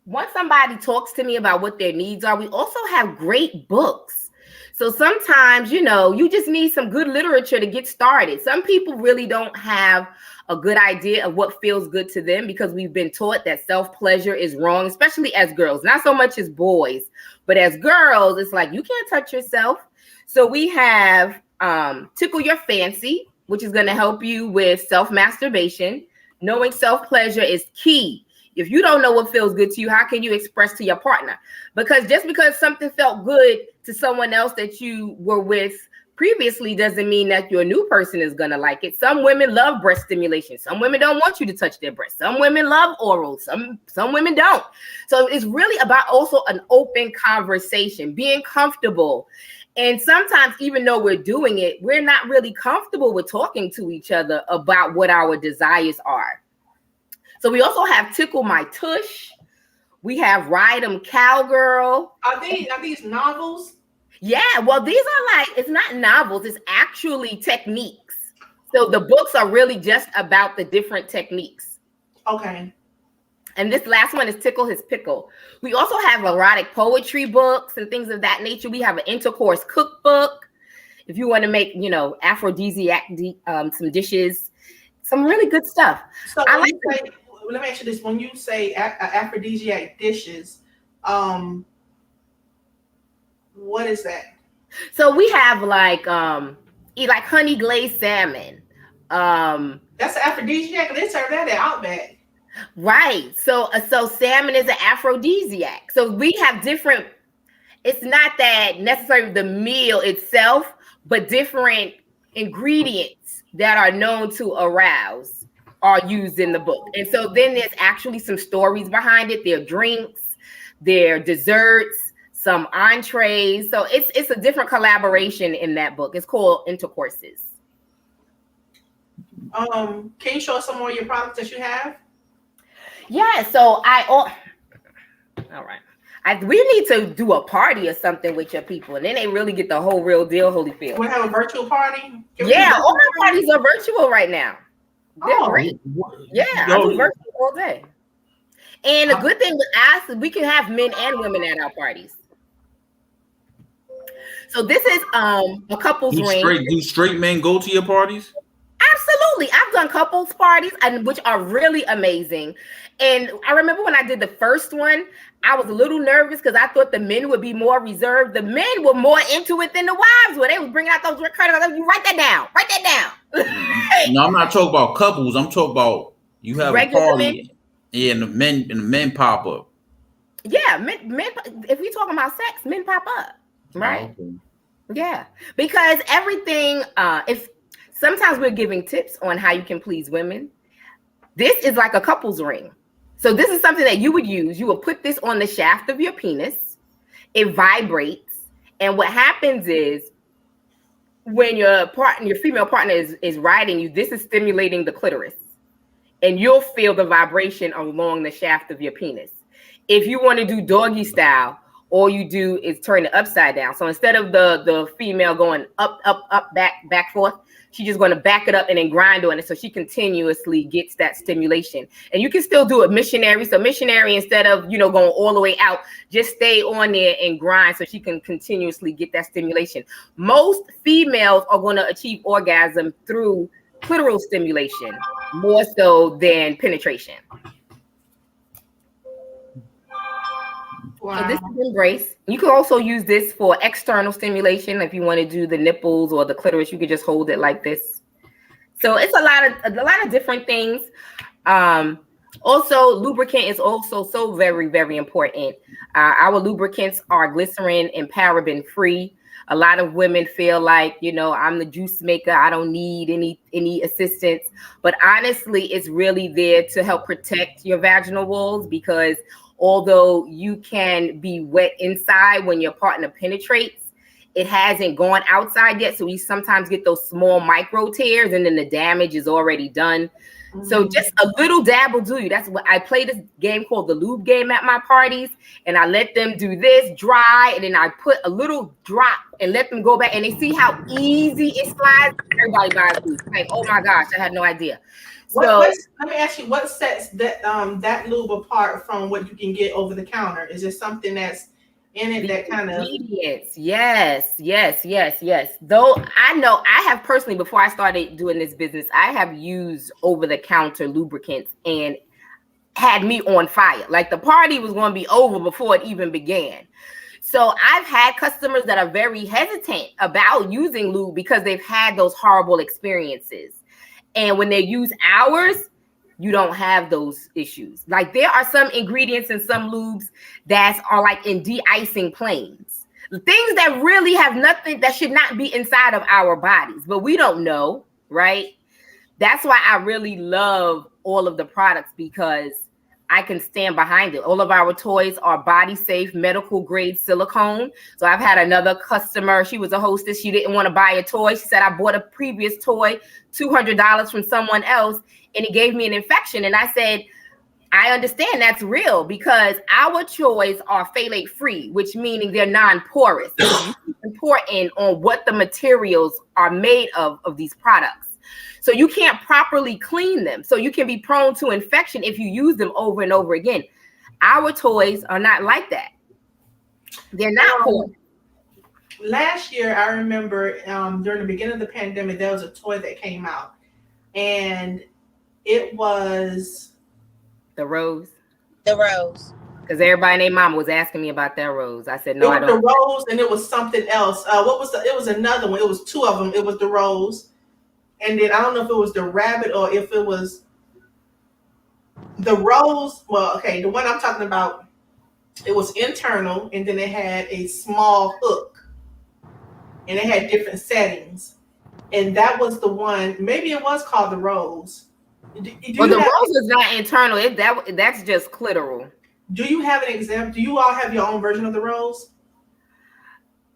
[SPEAKER 7] Once somebody talks to me about what their needs are, we also have great books. So sometimes, you just need some good literature to get started. Some people really don't have a good idea of what feels good to them because we've been taught that self-pleasure is wrong, especially as girls, not so much as boys, but as girls, it's like, you can't touch yourself. So we have Tickle Your Fancy, which is going to help you with self-masturbation. Knowing self-pleasure is key. If you don't know what feels good to you, how can you express to your partner? Because just because something felt good to someone else that you were with previously doesn't mean that your new person is going to like it. Some women love breast stimulation. Some women don't want you to touch their breasts. Some women love oral. Some women don't. So it's really about also an open conversation, being comfortable. And sometimes, even though we're doing it, we're not really comfortable with talking to each other about what our desires are. So we also have Tickle My Tush. We have Ride 'em Cowgirl.
[SPEAKER 1] Are these novels?
[SPEAKER 7] Yeah, well, these are it's not novels, it's actually techniques. So the books are really just about the different techniques.
[SPEAKER 1] Okay.
[SPEAKER 7] And this last one is Tickle His Pickle. We also have erotic poetry books and things of that nature. We have an intercourse cookbook. If you want to make, aphrodisiac some dishes, some really good stuff.
[SPEAKER 1] So let me ask you this: when you say aphrodisiac dishes, what is that?
[SPEAKER 7] So we have like honey glazed salmon.
[SPEAKER 1] That's an aphrodisiac. They serve that at Outback.
[SPEAKER 7] Right. So salmon is an aphrodisiac. So we have different. It's not that necessarily the meal itself, but different ingredients that are known to arouse are used in the book. And so then there's actually some stories behind it. There are drinks, there are desserts, some entrees. So it's a different collaboration in that book. It's called Intercourses.
[SPEAKER 1] Can you show us some more of your products that you have?
[SPEAKER 7] Yeah, so all right. We need to do a party or something with your people, and then they really get the whole real deal, Holyfield.
[SPEAKER 1] We have a virtual party.
[SPEAKER 7] Yeah, all my parties are virtual right now. They're great. Yeah, I do virtual all day. And a good thing with us is we can have men and women at our parties. So this is a couples ring.
[SPEAKER 2] Do straight men go to your parties?
[SPEAKER 7] Absolutely. I've done couples parties, which are really amazing. And I remember when I did the first one, I was a little nervous because I thought the men would be more reserved. The men were more into it than the wives were. They was bringing out those recordings. You write that down. Write that
[SPEAKER 2] down. No, I'm not talking about couples. I'm talking about you have regular a party, and the men pop up.
[SPEAKER 7] Yeah, men. If we talking about sex, men pop up, right? Oh, okay. Yeah, because everything. If sometimes we're giving tips on how you can please women. This is like a couples ring. So this is something that you would use. You will put this on the shaft of your penis. It vibrates. And what happens is when your female partner is riding you, this is stimulating the clitoris. And you'll feel the vibration along the shaft of your penis. If you want to do doggy style, all you do is turn it upside down. So instead of the female going up, back, forth, she's just going to back it up and then grind on it so she continuously gets that stimulation. And you can still do it missionary. So missionary, instead of, going all the way out, just stay on there and grind so she can continuously get that stimulation. Most females are going to achieve orgasm through clitoral stimulation more so than penetration. Wow. So this is Embrace. You can also use this for external stimulation. If you want to do the nipples or the clitoris, you could just hold it like this. So it's a lot of different things. Also, lubricant is also so very, very important. Our lubricants are glycerin and paraben free. A lot of women feel like, I'm the juice maker. I don't need any assistance. But honestly, it's really there to help protect your vaginal walls, because although you can be wet inside when your partner penetrates, it hasn't gone outside yet. So we sometimes get those small micro tears and then the damage is already done. So just a little dab will do you. That's what I play this game called the lube game at my parties, and I let them do this dry, and then I put a little drop and let them go back, and they see how easy it slides. Everybody buys lube. Like, oh my gosh, I had no idea. So
[SPEAKER 1] let me ask you, what sets that lube apart from what you can get over the counter? Is there something that's in it that kind of
[SPEAKER 7] ingredients? Yes. Though I know I have personally, before I started doing this business, I have used over-the-counter lubricants and had me on fire. Like the party was going to be over before it even began. So I've had customers that are very hesitant about using lube because they've had those horrible experiences. And when they use ours, you don't have those issues. Like there are some ingredients in some lubes that are like in de-icing planes. Things that really have nothing, that should not be inside of our bodies, but we don't know, right? That's why I really love all of the products, because I can stand behind it. All of our toys are body safe, medical grade silicone. So I've had another customer, she was a hostess. She didn't want to buy a toy. She said, I bought a previous toy, $200 from someone else, and it gave me an infection. And I said, I understand that's real, because our toys are phthalate free, which meaning they're non-porous. It's important on what the materials are made of these products. So you can't properly clean them. So you can be prone to infection if you use them over and over again. Our toys are not like that. They're not porous.
[SPEAKER 1] Last year, I remember during the beginning of the pandemic, there was a toy that came out, and it was
[SPEAKER 7] The rose.
[SPEAKER 4] The rose.
[SPEAKER 7] Because everybody and their mama was asking me about that rose. I said, no, I don't.
[SPEAKER 1] The rose, and it was something else. It was another one. It was two of them. It was the rose. And then I don't know if it was the rabbit or if it was the rose. Well, okay, the one I'm talking about, it was internal, and then it had a small hook, and it had different settings. And that was the one. Maybe it was called the rose.
[SPEAKER 7] Well, the rose is not internal. That's just clitoral.
[SPEAKER 1] Do you have an example? Do you all have your own version of the rose?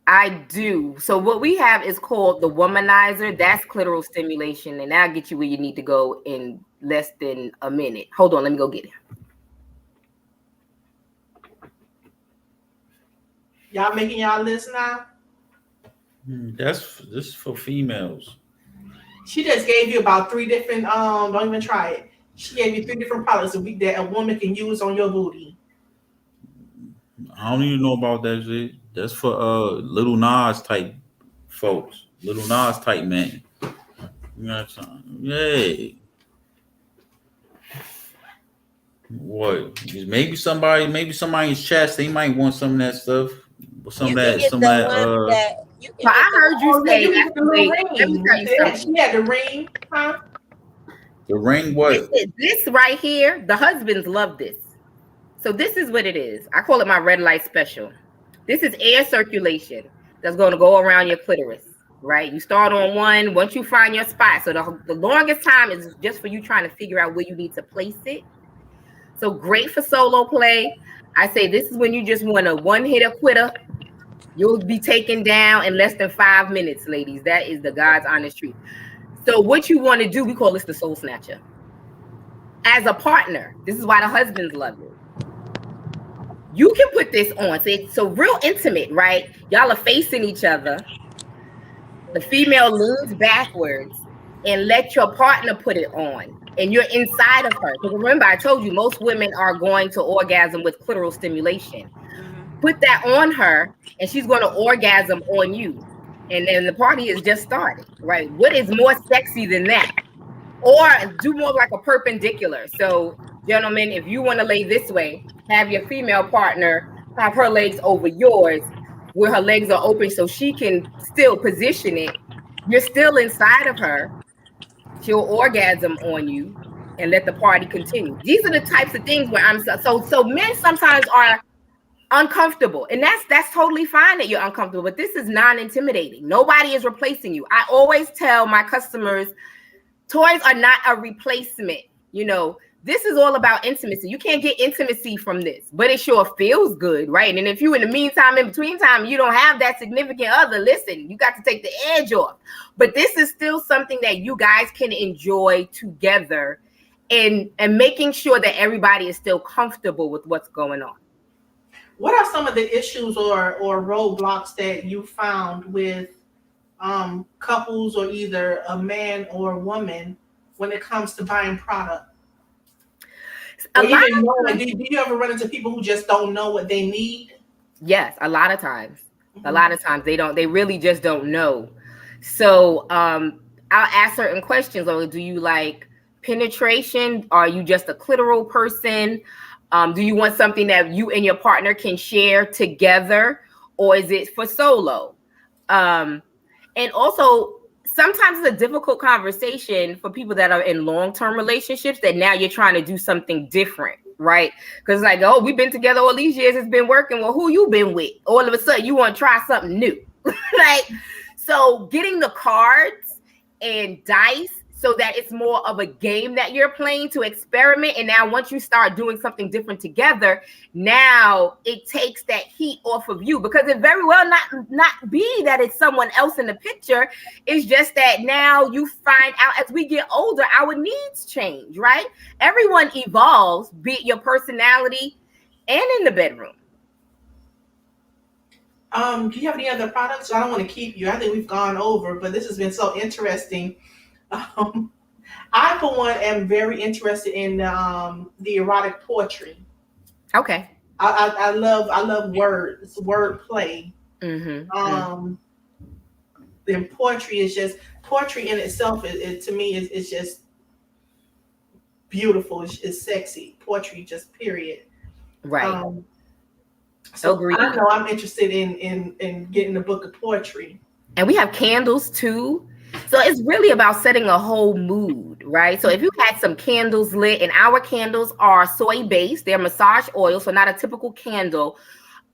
[SPEAKER 7] I do. So what we have is called the womanizer. That's clitoral stimulation, and that'll get you where you need to go in less than a minute. Hold on, let me go get it.
[SPEAKER 1] Y'all making y'all list now?
[SPEAKER 2] This is for females.
[SPEAKER 1] She just gave you about 3 different. Don't even try it. She gave you 3 different products that a woman can use on your booty.
[SPEAKER 2] I don't even know about that shit. That's for Little Nas type folks. Little Nas type man. You know what I'm saying? Yay. What? Maybe somebody's chest, they might want some of that stuff. Some of that.
[SPEAKER 7] I heard you say that's the ring. Let me tell you something.
[SPEAKER 1] She had the ring, huh?
[SPEAKER 2] The ring what?
[SPEAKER 7] This right here, the husbands love this. So this is what it is. I call it my red light special. This is air circulation that's going to go around your clitoris, right? You start on one, once you find your spot. So the longest time is just for you trying to figure out where you need to place it. So great for solo play. I say this is when you just want a one-hitter quitter. You'll be taken down in less than 5 minutes, ladies. That is the God's honest truth. So what you want to do, we call this the soul snatcher. As a partner, this is why the husbands love it. You can put this on. So real intimate, right? Y'all are facing each other. The female leans backwards and let your partner put it on. And you're inside of her. Because remember, I told you, most women are going to orgasm with clitoral stimulation. Put that on her, and she's going to orgasm on you. And then the party is just started, right? What is more sexy than that? Or do more like a perpendicular. So, gentlemen, if you want to lay this way, have your female partner have her legs over yours, where her legs are open so she can still position it. You're still inside of her. She'll orgasm on you and let the party continue. These are the types of things where so men sometimes are uncomfortable, and that's totally fine that you're uncomfortable, but this is non-intimidating. Nobody is replacing you. I always tell my customers, toys are not a replacement. You know, this is all about intimacy. You can't get intimacy from this, but it sure feels good, right? And if you, in the meantime, in between time, you don't have that significant other, listen, you got to take the edge off. But this is still something that you guys can enjoy together and making sure that everybody is still comfortable with what's going on.
[SPEAKER 1] What are some of the issues or roadblocks that you found with couples or either a man or a woman when it comes to buying product? Do you ever run into people who just don't know what they need?
[SPEAKER 7] Yes, a lot of times. A lot of times they really just don't know. So I'll ask certain questions. Or do you like penetration? Are you just a clitoral person? Do you want something that you and your partner can share together, or is it for solo? And also, sometimes it's a difficult conversation for people that are in long-term relationships that now you're trying to do something different, right? Because it's like, oh, we've been together all these years, it's been working. Well, who you been with? All of a sudden, you want to try something new. Like, so getting the cards and dice so that it's more of a game that you're playing to experiment. And now once you start doing something different together, now it takes that heat off of you, because it very well not be that it's someone else in the picture. It's just that now you find out as we get older, our needs change, right? Everyone evolves, be it your personality and in the bedroom.
[SPEAKER 1] Do you have any other products? I don't want to keep you. I think we've gone over, but this has been so interesting. I, for one, am very interested in the erotic poetry.
[SPEAKER 7] Okay.
[SPEAKER 1] I love words, wordplay.
[SPEAKER 7] Mm-hmm.
[SPEAKER 1] Then poetry in itself. It to me is just beautiful. It's sexy. Poetry, just period.
[SPEAKER 7] Right.
[SPEAKER 1] So
[SPEAKER 7] agreed.
[SPEAKER 1] I know I'm interested in getting a book of poetry.
[SPEAKER 7] And we have candles too. So it's really about setting a whole mood, right? So if you had some candles lit, and our candles are soy based, they're massage oil, so not a typical candle.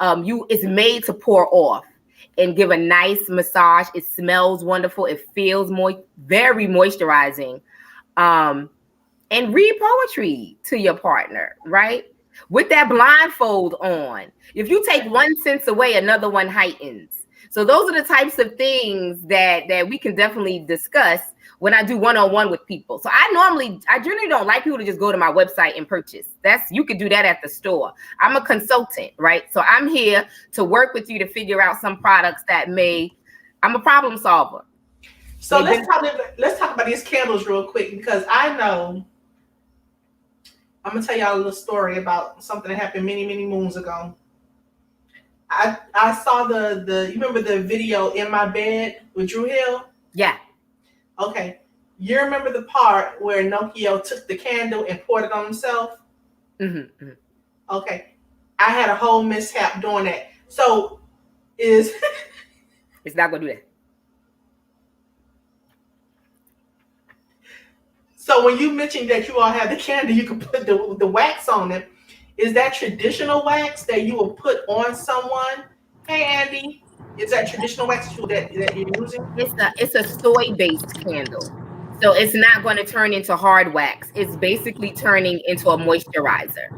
[SPEAKER 7] It's made to pour off and give a nice massage. It smells wonderful. It feels very moisturizing. And read poetry to your partner, right? With that blindfold on. If you take one sense away, another one heightens. So those are the types of things that we can definitely discuss when I do one-on-one with people. So I generally don't like people to just go to my website and purchase. You could do that at the store. I'm a consultant, right? So I'm here to work with you to figure out some products I'm a problem solver.
[SPEAKER 1] So let's talk about these candles real quick, because I know I'm gonna tell y'all a little story about something that happened many, many moons ago. I saw you remember the video In My Bed with Drew Hill?
[SPEAKER 7] Yeah.
[SPEAKER 1] Okay. You remember the part where Nokia took the candle and poured it on himself?
[SPEAKER 7] Mm-hmm.
[SPEAKER 1] Okay. I had a whole mishap doing that. So it's
[SPEAKER 7] not gonna do that.
[SPEAKER 1] So when you mentioned that you all have the candle, you can put the wax on it. Is that traditional wax that you will put on someone? Hey, Andy, is that traditional wax that you're using?
[SPEAKER 7] It's a soy-based candle. So it's not going to turn into hard wax. It's basically turning into a moisturizer.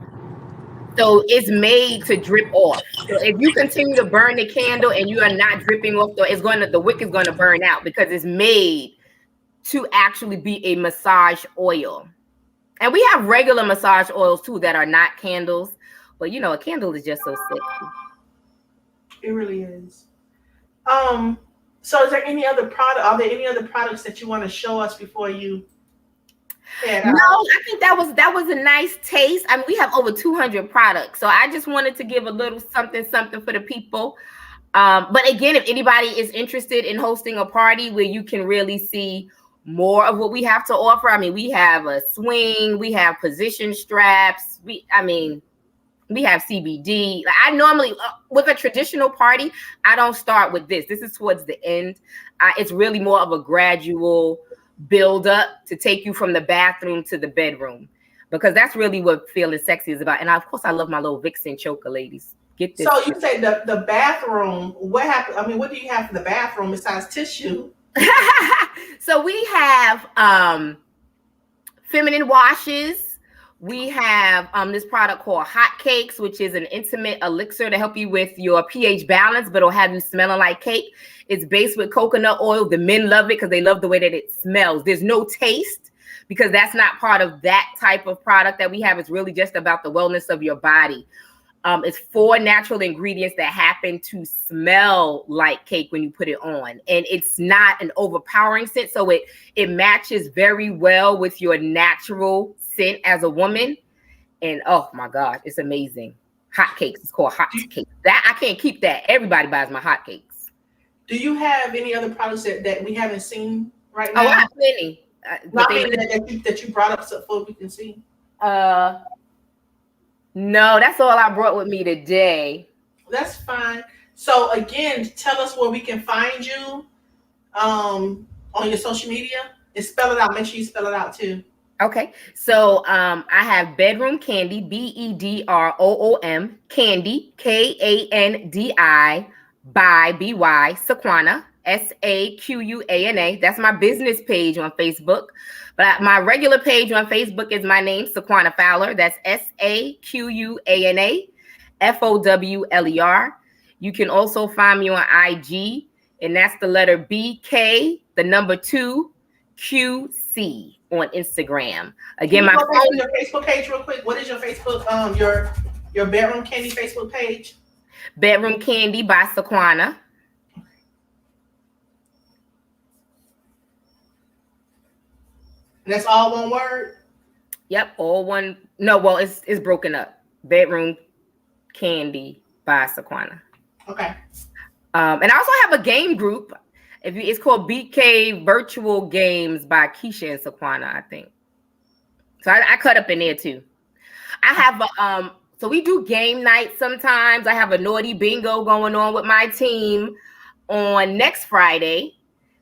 [SPEAKER 7] So it's made to drip off. So if you continue to burn the candle and you are not dripping off, the wick is going to burn out, because it's made to actually be a massage oil. And we have regular massage oils too that are not candles, but a candle is just so sexy.
[SPEAKER 1] It really is. So is there any other product? Are there any other products that you want to show us before you head out?
[SPEAKER 7] No, I think that was a nice taste. I mean, we have over 200 products, so I just wanted to give a little something for the people. But again, if anybody is interested in hosting a party where you can really see more of what we have to offer. I mean, we have a swing, we have position straps. We have CBD. I normally, with a traditional party, I don't start with this. This is towards the end. It's really more of a gradual build up to take you from the bathroom to the bedroom, because that's really what feeling sexy is about. And of course, I love my little Vixen choker, ladies. Get this.
[SPEAKER 1] So you say the bathroom. What happened? I mean, what do you have for the bathroom besides tissue?
[SPEAKER 7] So we have feminine washes. We have this product called Hot Cakes, which is an intimate elixir to help you with your pH balance, but it'll have you smelling like cake. It's based with coconut oil. The men love it because they love the way that it smells. There's no taste because that's not part of that type of product that we have. It's really just about the wellness of your body. It's 4 natural ingredients that happen to smell like cake when you put it on. And it's not an overpowering scent. So it matches very well with your natural scent as a woman. And oh my gosh, it's amazing. Hot cakes. It's called hot cakes. That I can't keep that. Everybody buys my hot cakes.
[SPEAKER 1] Do you have any other products that we haven't seen right now?
[SPEAKER 7] Oh, I have plenty.
[SPEAKER 1] That you brought up so far we can see.
[SPEAKER 7] No, that's all I brought with me today.
[SPEAKER 1] That's fine. So again, tell us where we can find you on your social media and spell it out. Make sure you spell it out too.
[SPEAKER 7] Okay. So I have Bedroom Kandi, BEDROOM, Kandi, KANDI, by BY, Saquana, SAQUANA. That's my business page on Facebook. But my regular page on Facebook is my name, Saquana Fowler. That's SAQUANA FOWLER. You can also find me on IG, and that's the letter BK, the number 2, QC on Instagram. Again, my
[SPEAKER 1] phone. Your Facebook page real quick. What is your Facebook? Your Bedroom Kandi Facebook page.
[SPEAKER 7] Bedroom Kandi by Saquana.
[SPEAKER 1] That's all one word?
[SPEAKER 7] Yep, all one. No, well, it's broken up. Bedroom Kandi by Saquana.
[SPEAKER 1] Okay.
[SPEAKER 7] And I also have a game group. It's called BK Virtual Games by Keisha and Saquana, I think. So I cut up in there too. I have so we do game night sometimes. I have a naughty bingo going on with my team on next Friday.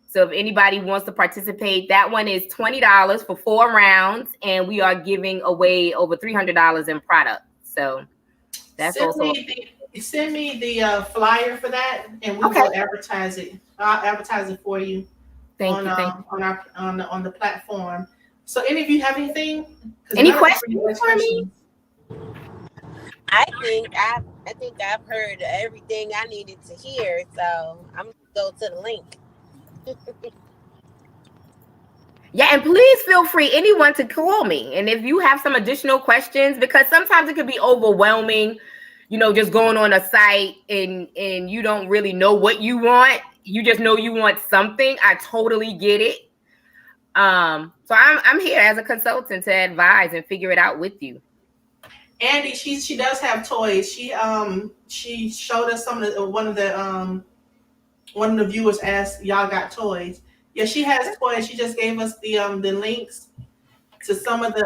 [SPEAKER 7] So if anybody wants to participate, that one is $20 for 4 rounds, and we are giving away over $300 in product. So that's
[SPEAKER 1] send me the flyer for that, and we will advertise it. I'll advertise it for you.
[SPEAKER 7] Thank you.
[SPEAKER 1] On the platform. So, any of you have anything?
[SPEAKER 7] Any questions for me?
[SPEAKER 4] I think I've heard everything I needed to hear. So I'm gonna go to the link.
[SPEAKER 7] Yeah, and please feel free, anyone, to call me. And if you have some additional questions, because sometimes it can be overwhelming, just going on a site and you don't really know what you want. You just know you want something. I totally get it. So I'm here as a consultant to advise and figure it out with you.
[SPEAKER 1] Andy, she does have toys. She showed us some of the one of the viewers asked, y'all got toys. Yeah, she has toys. She just gave us the links to some of the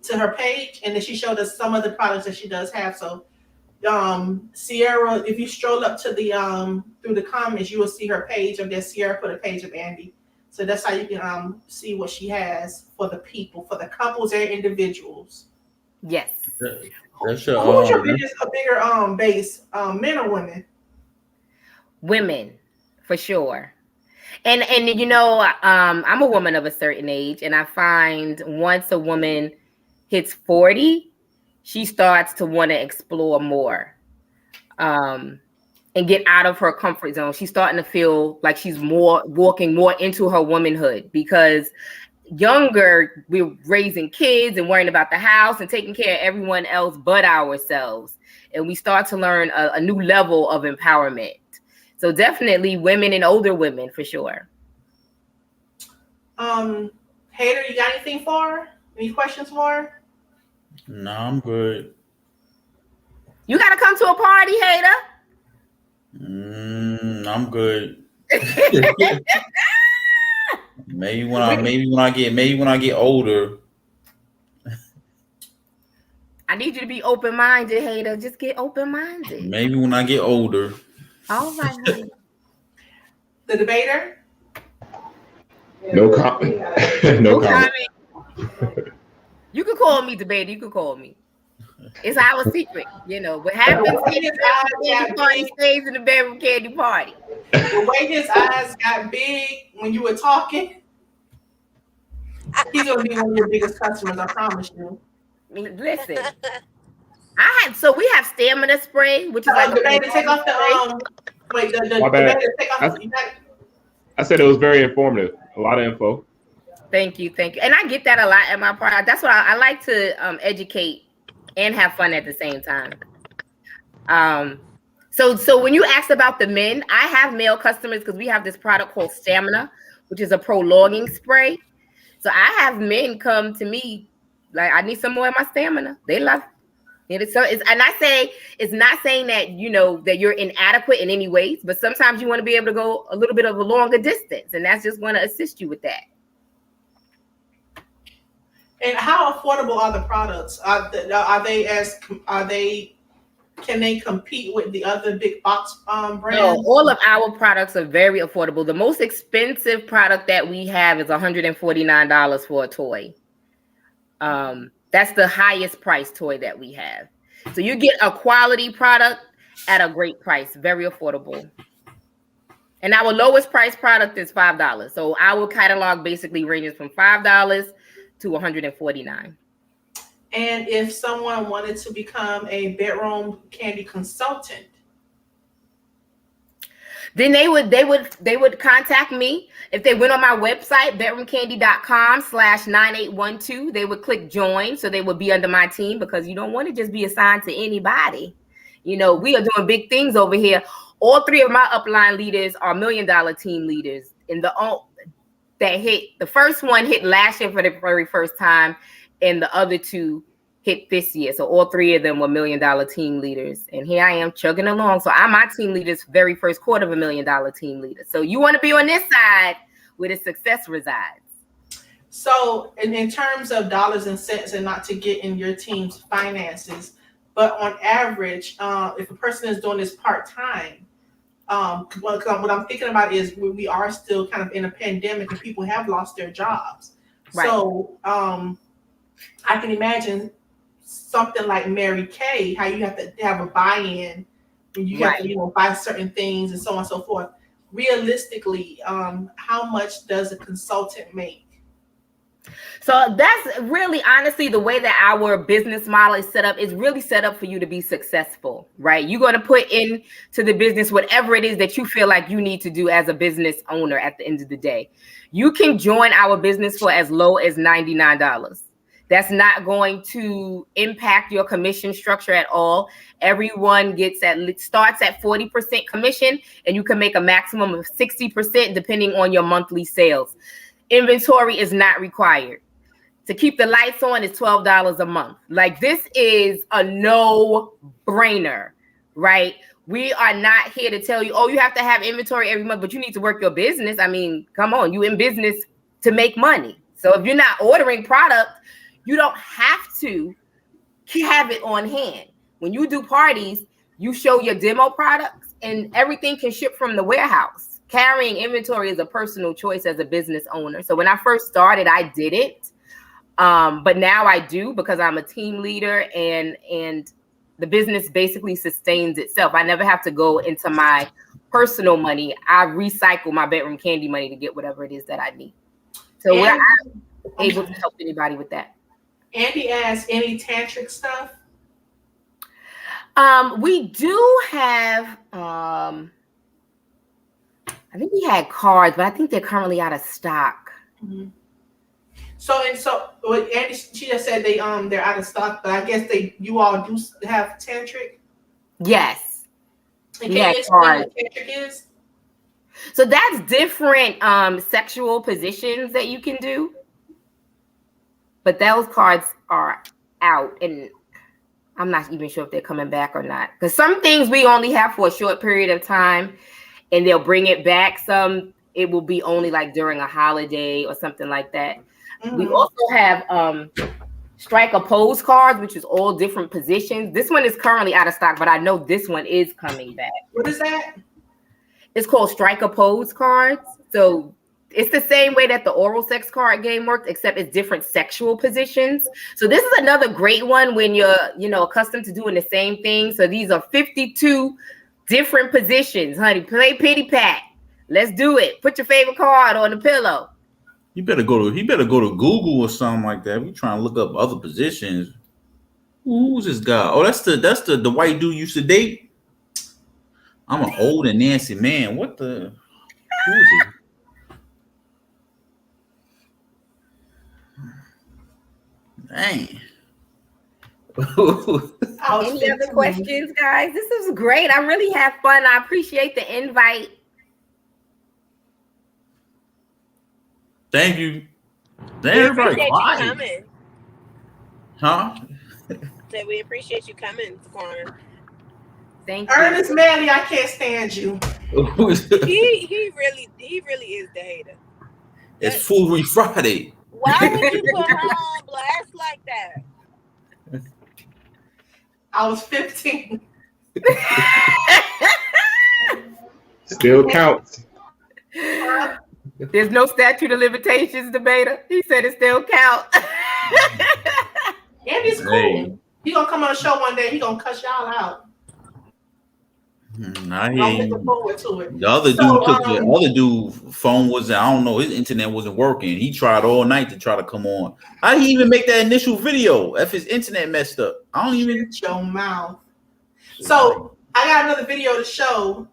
[SPEAKER 1] to her page, and then she showed us some of the products that she does have. So Sierra, if you stroll up to the through the comments, you will see her page of there. Sierra put a page of Andy. So that's how you can see what she has for the people, for the couples and individuals.
[SPEAKER 7] Yes.
[SPEAKER 1] Who's your bigger base, men or women?
[SPEAKER 7] Women, for sure. And I'm a woman of a certain age, and I find once a woman hits 40, she starts to want to explore more, and get out of her comfort zone. She's starting to feel like she's walking more into her womanhood, because younger, we're raising kids and worrying about the house and taking care of everyone else but ourselves. And we start to learn a new level of empowerment. So definitely women and older women, for sure.
[SPEAKER 1] Hater, you got anything for her? Any questions for her?
[SPEAKER 2] No, I'm good.
[SPEAKER 7] You got to come to a party, Hater.
[SPEAKER 2] I'm good. Maybe when I get older.
[SPEAKER 7] I need you to be open-minded, Hater. Just get open-minded.
[SPEAKER 2] Maybe when I get older.
[SPEAKER 7] All right.
[SPEAKER 1] The debater?
[SPEAKER 3] No comment. No comment.
[SPEAKER 7] You can call me debater. You can call me. It's our secret, What happens in the candy party stays in the bedroom candy party.
[SPEAKER 1] The way his eyes got big when you were talking, he's gonna be one of your biggest customers. I promise you.
[SPEAKER 7] Listen, we have stamina spray, which is like
[SPEAKER 1] the take off the
[SPEAKER 3] My bad. I said it was very informative. A lot of info.
[SPEAKER 7] Thank you. And I get that a lot at my part. That's what I like to educate and have fun at the same time. So when you asked about the men, I have male customers because we have this product called Stamina, which is a prolonging spray. So I have men come to me like, I need some more of my stamina. They love it. And I say, it's not saying that, that you're inadequate in any ways, but sometimes you want to be able to go a little bit of a longer distance, and that's just going to assist you with that.
[SPEAKER 1] And how affordable are the products? Can they compete with the other big box brands?
[SPEAKER 7] No, all of our products are very affordable. The most expensive product that we have is $149 for a toy. That's the highest price toy that we have. So you get a quality product at a great price, very affordable. And our lowest price product is $5. So our catalog basically ranges from $5 to $149.
[SPEAKER 1] And if someone wanted to become a bedroom candy consultant,
[SPEAKER 7] then they would contact me. If they went on my website, bedroomcandy.com/9812, they would click join, so they would be under my team, because you don't want to just be assigned to anybody. We are doing big things over here. All three of my upline leaders are $1 million team leaders. And the first one hit last year for the very first time, and the other two hit this year. So all three of them were $1 million team leaders. And here I am chugging along. So I'm my team leader's very first quarter of $1 million team leader. So you want to be on this side where the success resides.
[SPEAKER 1] So in terms of dollars and cents, and not to get in your team's finances, but on average, if a person is doing this part-time, what I'm thinking about is we are still kind of in a pandemic and people have lost their jobs. Right. So I can imagine something like Mary Kay, how you have to have a buy-in, and you have to buy certain things and so on and so forth. Realistically, how much does a consultant make?
[SPEAKER 7] So that's really, honestly, the way that our business model is set up is really set up for you to be successful, right? You're going to put into the business whatever it is that you feel like you need to do as a business owner at the end of the day. You can join our business for as low as $99. That's not going to impact your commission structure at all. Everyone starts at 40% commission, and you can make a maximum of 60% depending on your monthly sales. Inventory is not required. To keep the lights on is $12 a month. Like, this is a no-brainer, right? We are not here to tell you, oh, you have to have inventory every month, but you need to work your business. I mean, come on, you in business to make money. So if you're not ordering product, you don't have to have it on hand. When you do parties, you show your demo products and everything can ship from the warehouse. Carrying inventory is a personal choice as a business owner. So when I first started, I did it. But now I do, because I'm a team leader, and the business basically sustains itself. I never have to go into my personal money. I recycle my bedroom candy money to get whatever it is that I need. So we're able to help anybody with that.
[SPEAKER 1] Andy asked, any tantric stuff?
[SPEAKER 7] We do have, I think we had cards, but I think they're currently out of stock.
[SPEAKER 1] Mm-hmm. So Andy, she just said they're out of stock, but I guess you all do have tantric.
[SPEAKER 7] Yes.
[SPEAKER 1] And can you explain what tantric is?
[SPEAKER 7] So that's different sexual positions that you can do. But those cards are out, and I'm not even sure if they're coming back or not. Because some things we only have for a short period of time, and they'll bring it back. Some it will be only like during a holiday or something like that. Mm-hmm. We also have strike a pose cards, which is all different positions. This one is currently out of stock, but I know this one is coming back.
[SPEAKER 1] What is that?
[SPEAKER 7] It's called strike a pose cards. So it's the same way that the oral sex card game works, except it's different sexual positions. So this is another great one when you're, accustomed to doing the same thing. So these are 52 different positions, honey. Play pity pat. Let's do it. Put your favorite card on the pillow.
[SPEAKER 2] He better go to Google or something like that. We trying to look up other positions. Who's this guy? Oh, that's the white dude you used to date. I'm an old and nasty man. What the? Who is he? Dang.
[SPEAKER 7] Any other questions, guys? This is great. I really have fun. I appreciate the invite.
[SPEAKER 2] Thank you.
[SPEAKER 4] We
[SPEAKER 2] Everybody
[SPEAKER 4] appreciate
[SPEAKER 2] quiet.
[SPEAKER 4] you coming.
[SPEAKER 2] Huh?
[SPEAKER 4] So we appreciate you coming, Saquana.
[SPEAKER 7] Thank you.
[SPEAKER 1] Ernest Manley, I can't stand you.
[SPEAKER 4] He really is the hater.
[SPEAKER 2] It's Foolery Friday.
[SPEAKER 4] Why would you put her on blast like that?
[SPEAKER 1] I was 15.
[SPEAKER 3] Still counts.
[SPEAKER 7] There's no statute of limitations, debater. He said it still counts.
[SPEAKER 1] Andy's cool.
[SPEAKER 2] Hey.
[SPEAKER 1] He gonna come on the show one day. He gonna cuss y'all out.
[SPEAKER 2] I
[SPEAKER 1] I'm
[SPEAKER 2] hear
[SPEAKER 1] looking
[SPEAKER 2] you.
[SPEAKER 1] forward to it.
[SPEAKER 2] The other dude phone was, I don't know, his internet wasn't working. He tried all night to try to come on. How did he even make that initial video if his internet messed up? I don't even.
[SPEAKER 1] Shut your mouth. So I got another video to show.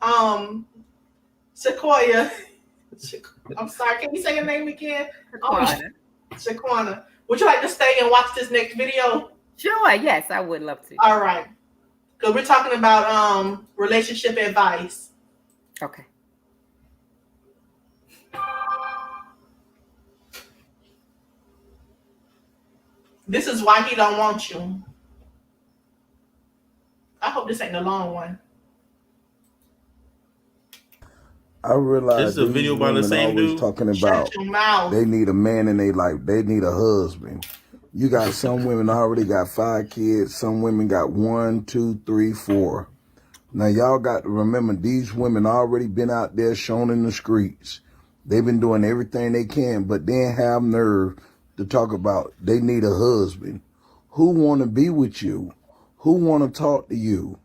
[SPEAKER 1] Sequoia. I'm sorry. Can you say your name again? Saquana. Would you like to stay and watch this next video?
[SPEAKER 7] Sure. Yes, I would love to.
[SPEAKER 1] All right. Because we're talking about relationship advice.
[SPEAKER 7] Okay.
[SPEAKER 1] This is why he don't want you. I hope this ain't a long one.
[SPEAKER 6] I realize
[SPEAKER 2] This is a
[SPEAKER 6] these
[SPEAKER 2] video by the
[SPEAKER 6] women
[SPEAKER 2] same
[SPEAKER 6] always
[SPEAKER 2] dude?
[SPEAKER 6] talking
[SPEAKER 1] Shut
[SPEAKER 6] about
[SPEAKER 1] your mouth.
[SPEAKER 6] they need a man in their life. They need a husband. You got some women already got 5 kids. Some women got 1, 2, 3, 4. Now y'all got to remember these women already been out there shown in the streets. They've been doing everything they can, but then have nerve to talk about they need a husband. Who want to be with you? Who want to talk to you?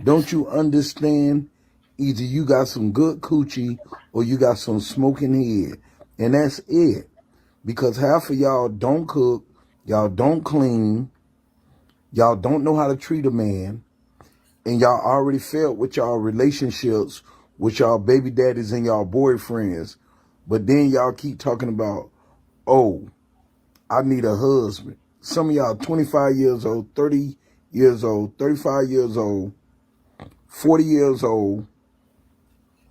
[SPEAKER 6] Don't you understand? Either you got some good coochie or you got some smoking head. And that's it. Because half of y'all don't cook, y'all don't clean, y'all don't know how to treat a man, and y'all already failed with y'all relationships with y'all baby daddies and y'all boyfriends. But then y'all keep talking about, oh, I need a husband. Some of y'all 25 years old, 30 years old, 35 years old, 40 years old,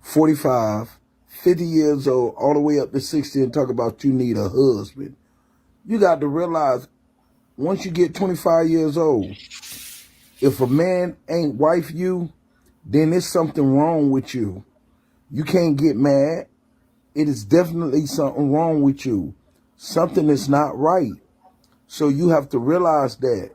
[SPEAKER 6] 45, 50 years old, all the way up to 60 and talk about you need a husband. You got to realize once you get 25 years old, if a man ain't wife you, then there's something wrong with you. You can't get mad. It is definitely something wrong with you. Something is not right. So you have to realize that.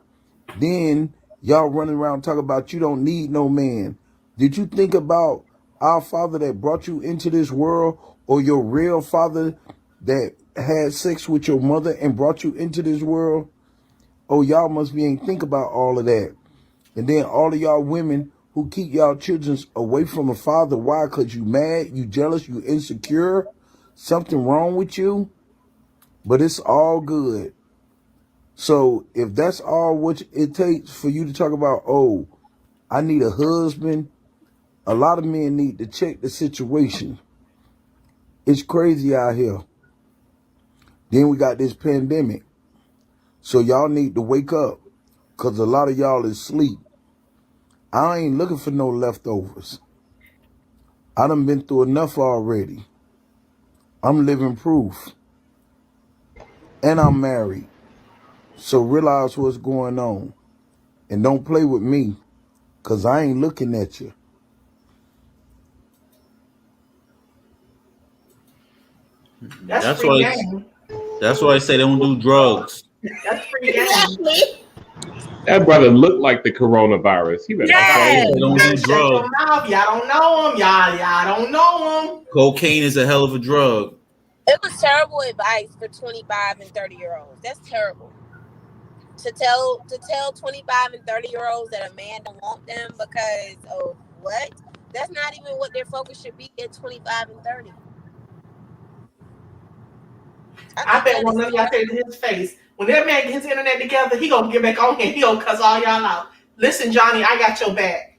[SPEAKER 6] Then y'all running around talking about you don't need no man. Did you think about our father that brought you into this world, or your real father that had sex with your mother and brought you into this world? Oh, y'all must be ain't think about all of that. And then all of y'all women who keep y'all children away from a father. Why? Because you mad, you jealous, you insecure. Something wrong with you. But it's all good. So if that's all what it takes for you to talk about, oh, I need a husband, a lot of men need to check the situation. It's crazy out here. Then we got this pandemic. So y'all need to wake up, because a lot of y'all is asleep. I ain't looking for no leftovers. I done been through enough already. I'm living proof. And I'm married. So realize what's going on. And don't play with me, because I ain't looking at you.
[SPEAKER 1] That's free game.
[SPEAKER 2] That's why I say they don't do drugs.
[SPEAKER 1] That's free game.
[SPEAKER 3] That brother looked like the coronavirus. He better
[SPEAKER 2] They don't do
[SPEAKER 1] Shut your
[SPEAKER 2] drugs.
[SPEAKER 1] mouth. Y'all don't know him. Y'all don't know him.
[SPEAKER 2] Cocaine is a hell of a drug.
[SPEAKER 4] It was terrible advice for 25 and 30-year-olds. That's terrible. To tell 25 and 30-year-olds that a man don't want them because of what? That's not even what their focus should be at 25 and 30.
[SPEAKER 1] I bet one of y'all say to his face, when that man get his internet together, he gonna get back on here. He gonna cuss all y'all out. Listen, Johnny, I got your back.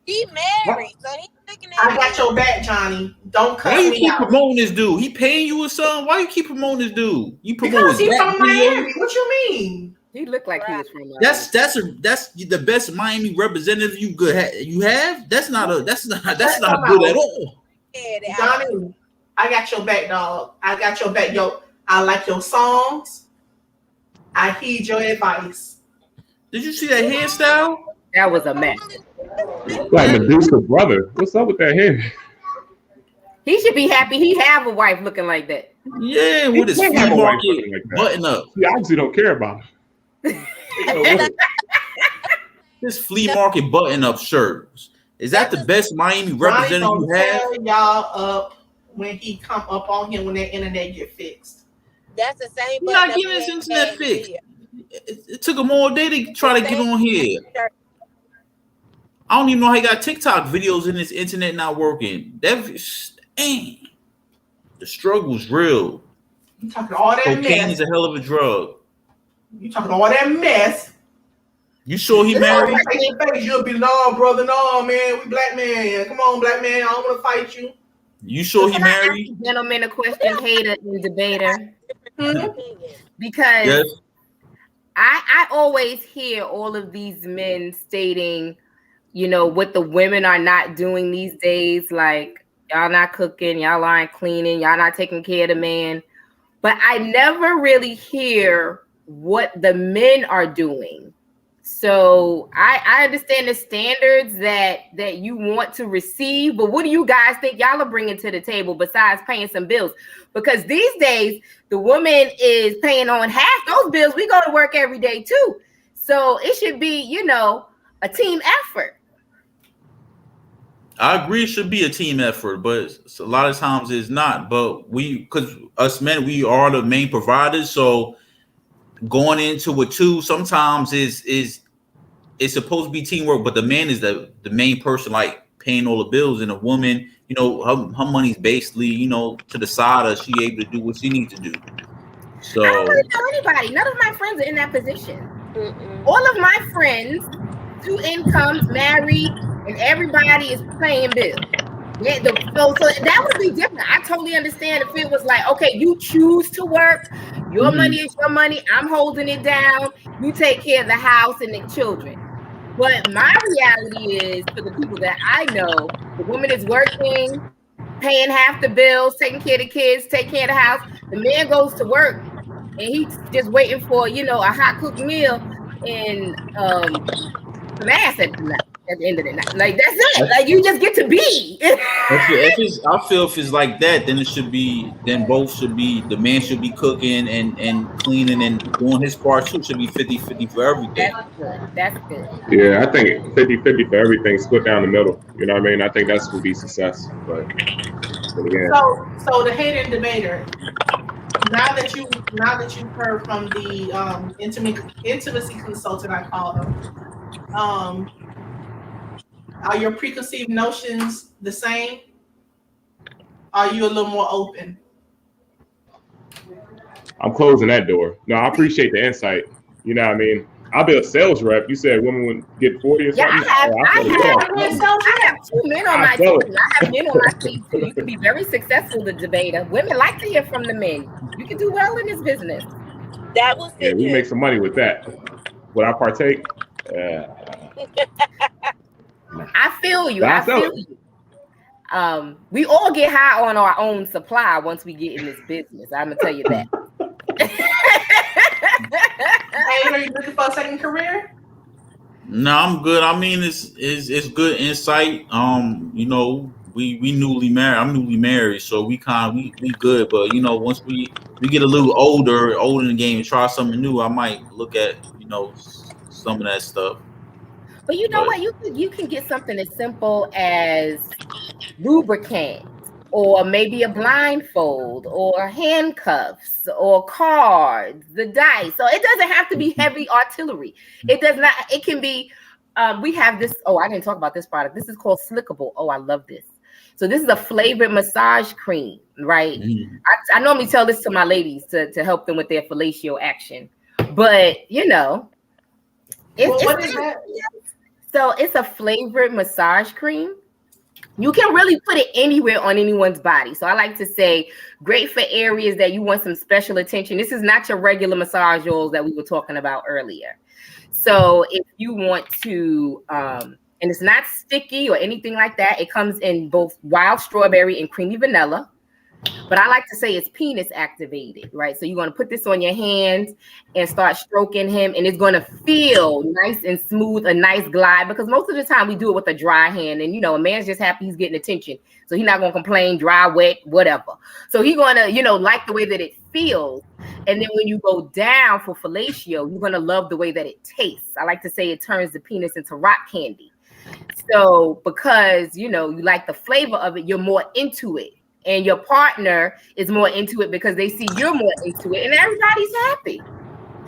[SPEAKER 4] He married, so he's thinking that.
[SPEAKER 1] I got your back, Johnny. Don't cuss
[SPEAKER 2] Why you
[SPEAKER 1] me
[SPEAKER 2] keep
[SPEAKER 1] out.
[SPEAKER 2] promoting this dude? He paying you or something? Why you keep promoting this dude? You promote
[SPEAKER 1] Because
[SPEAKER 2] his
[SPEAKER 1] he's
[SPEAKER 2] back
[SPEAKER 1] from
[SPEAKER 2] video?
[SPEAKER 1] Miami. What you mean?
[SPEAKER 7] He looked like he was from
[SPEAKER 2] That's the best Miami representative you have. That's not good at all.
[SPEAKER 1] Johnny, I got your back, dog. I got your back. Yo, I like your songs. I heed your advice.
[SPEAKER 2] Did you see that hairstyle?
[SPEAKER 7] That was a mess.
[SPEAKER 3] Like Medusa brother. What's up with that hair?
[SPEAKER 7] He should be happy he have a wife looking like that.
[SPEAKER 2] Yeah, with his flea market button up.
[SPEAKER 3] He obviously don't care about him.
[SPEAKER 2] This flea market button up shirt. Is that the best Miami representative you have?
[SPEAKER 1] Tear y'all up when he come up on him when that internet get fixed.
[SPEAKER 8] That's the same.
[SPEAKER 2] You're not getting his internet fixed. It took him all day to try to get on here. I don't even know how he got TikTok videos and his internet not working. The struggle's real.
[SPEAKER 1] You talking all that
[SPEAKER 2] Cocaine
[SPEAKER 1] mess.
[SPEAKER 2] is a hell of a drug.
[SPEAKER 1] You talking all that mess.
[SPEAKER 2] You sure he married?
[SPEAKER 1] You'll be no, brother, no, man. We black man. Come on, black man. I don't want to fight you.
[SPEAKER 2] You sure he married?
[SPEAKER 7] Gentlemen, a question, hater and debater. Because
[SPEAKER 2] Yes.
[SPEAKER 7] I always hear all of these men stating, you know, what the women are not doing these days. Like, y'all not cooking, y'all aren't cleaning, y'all not taking care of the man. But I never really hear what the men are doing. So I understand the standards that you want to receive, but what do you guys think y'all are bringing to the table besides paying some bills? Because these days, the woman is paying on half those bills. We go to work every day too. So it should be, you know, a team effort.
[SPEAKER 2] I agree it should be a team effort, but a lot of times it's not. But because us men, we are the main providers, so going into it too sometimes is it's supposed to be teamwork, but the man is the main person, like paying all the bills, and a woman, you know, her money's basically, you know, to the side of she able to do what she needs to do. So
[SPEAKER 7] I don't really know anybody. None of my friends are in that position. All of my friends, 2 incomes, married, and everybody is paying bills. Yeah, so that would be different. I totally understand if it was like, okay, you choose to work, your money is your money, I'm holding it down, you take care of the house and the children. But my reality is, for the people that I know, the woman is working, paying half the bills, taking care of the kids, taking care of the house. The man goes to work and he's just waiting for, you know, a hot cooked meal and some ass at the end of the night. Like, that's it. Like, you just get to be.
[SPEAKER 2] I feel if it's like that, then both should be, the man should be cooking and cleaning and doing his part too. Should be 50-50 for everything.
[SPEAKER 7] That's good.
[SPEAKER 3] Yeah, I think 50-50 for everything, split down the middle. You know what I mean? I think that's going to be success. But again.
[SPEAKER 1] So the hater and debater, now that you've heard from the intimacy consultant, I call them, are your preconceived notions the same? Are you a little more open?
[SPEAKER 3] I'm closing that door. No, I appreciate the insight. You know what I mean? I'll be a sales rep. You said women would get 40 or something?
[SPEAKER 7] Yeah, I have 2 men on my team. I have men on my team too. You can be very successful, the debater. Women like to hear from the men. You can do well in this business.
[SPEAKER 8] That was
[SPEAKER 3] we make some money with that. Would I partake?
[SPEAKER 7] I feel you. I feel you. We all get high on our own supply once we get in this business. I'm gonna tell you that.
[SPEAKER 1] Hey, are you looking for a second career?
[SPEAKER 2] No, I'm good. I mean, it's good insight. You know, we newly married. I'm newly married, so we good. But you know, once we get a little older in the game and try something new, I might look at, you know, some of that stuff.
[SPEAKER 7] But you know what? You can get something as simple as lubricant, or maybe a blindfold, or handcuffs, or cards, the dice. So it doesn't have to be heavy artillery. It does not. It can be. We have this. Oh, I didn't talk about this product. This is called Slickable. Oh, I love this. So this is a flavored massage cream, right? I normally tell this to my ladies to help them with their fellatio action, but you know,
[SPEAKER 1] what is that?
[SPEAKER 7] So it's a flavored massage cream. You can really put it anywhere on anyone's body. So I like to say, great for areas that you want some special attention. This is not your regular massage oils that we were talking about earlier. So if you want to, and it's not sticky or anything like that. It comes in both wild strawberry and creamy vanilla. But I like to say it's penis activated, right? So you're going to put this on your hands and start stroking him, and it's going to feel nice and smooth, a nice glide, because most of the time we do it with a dry hand, and a man's just happy he's getting attention. So he's not going to complain, dry, wet, whatever. So he's going to, like the way that it feels. And then when you go down for fellatio, you're going to love the way that it tastes. I like to say it turns the penis into rock candy. So because, you like the flavor of it, you're more into it. And your partner is more into it because they see you're more into it, and everybody's happy.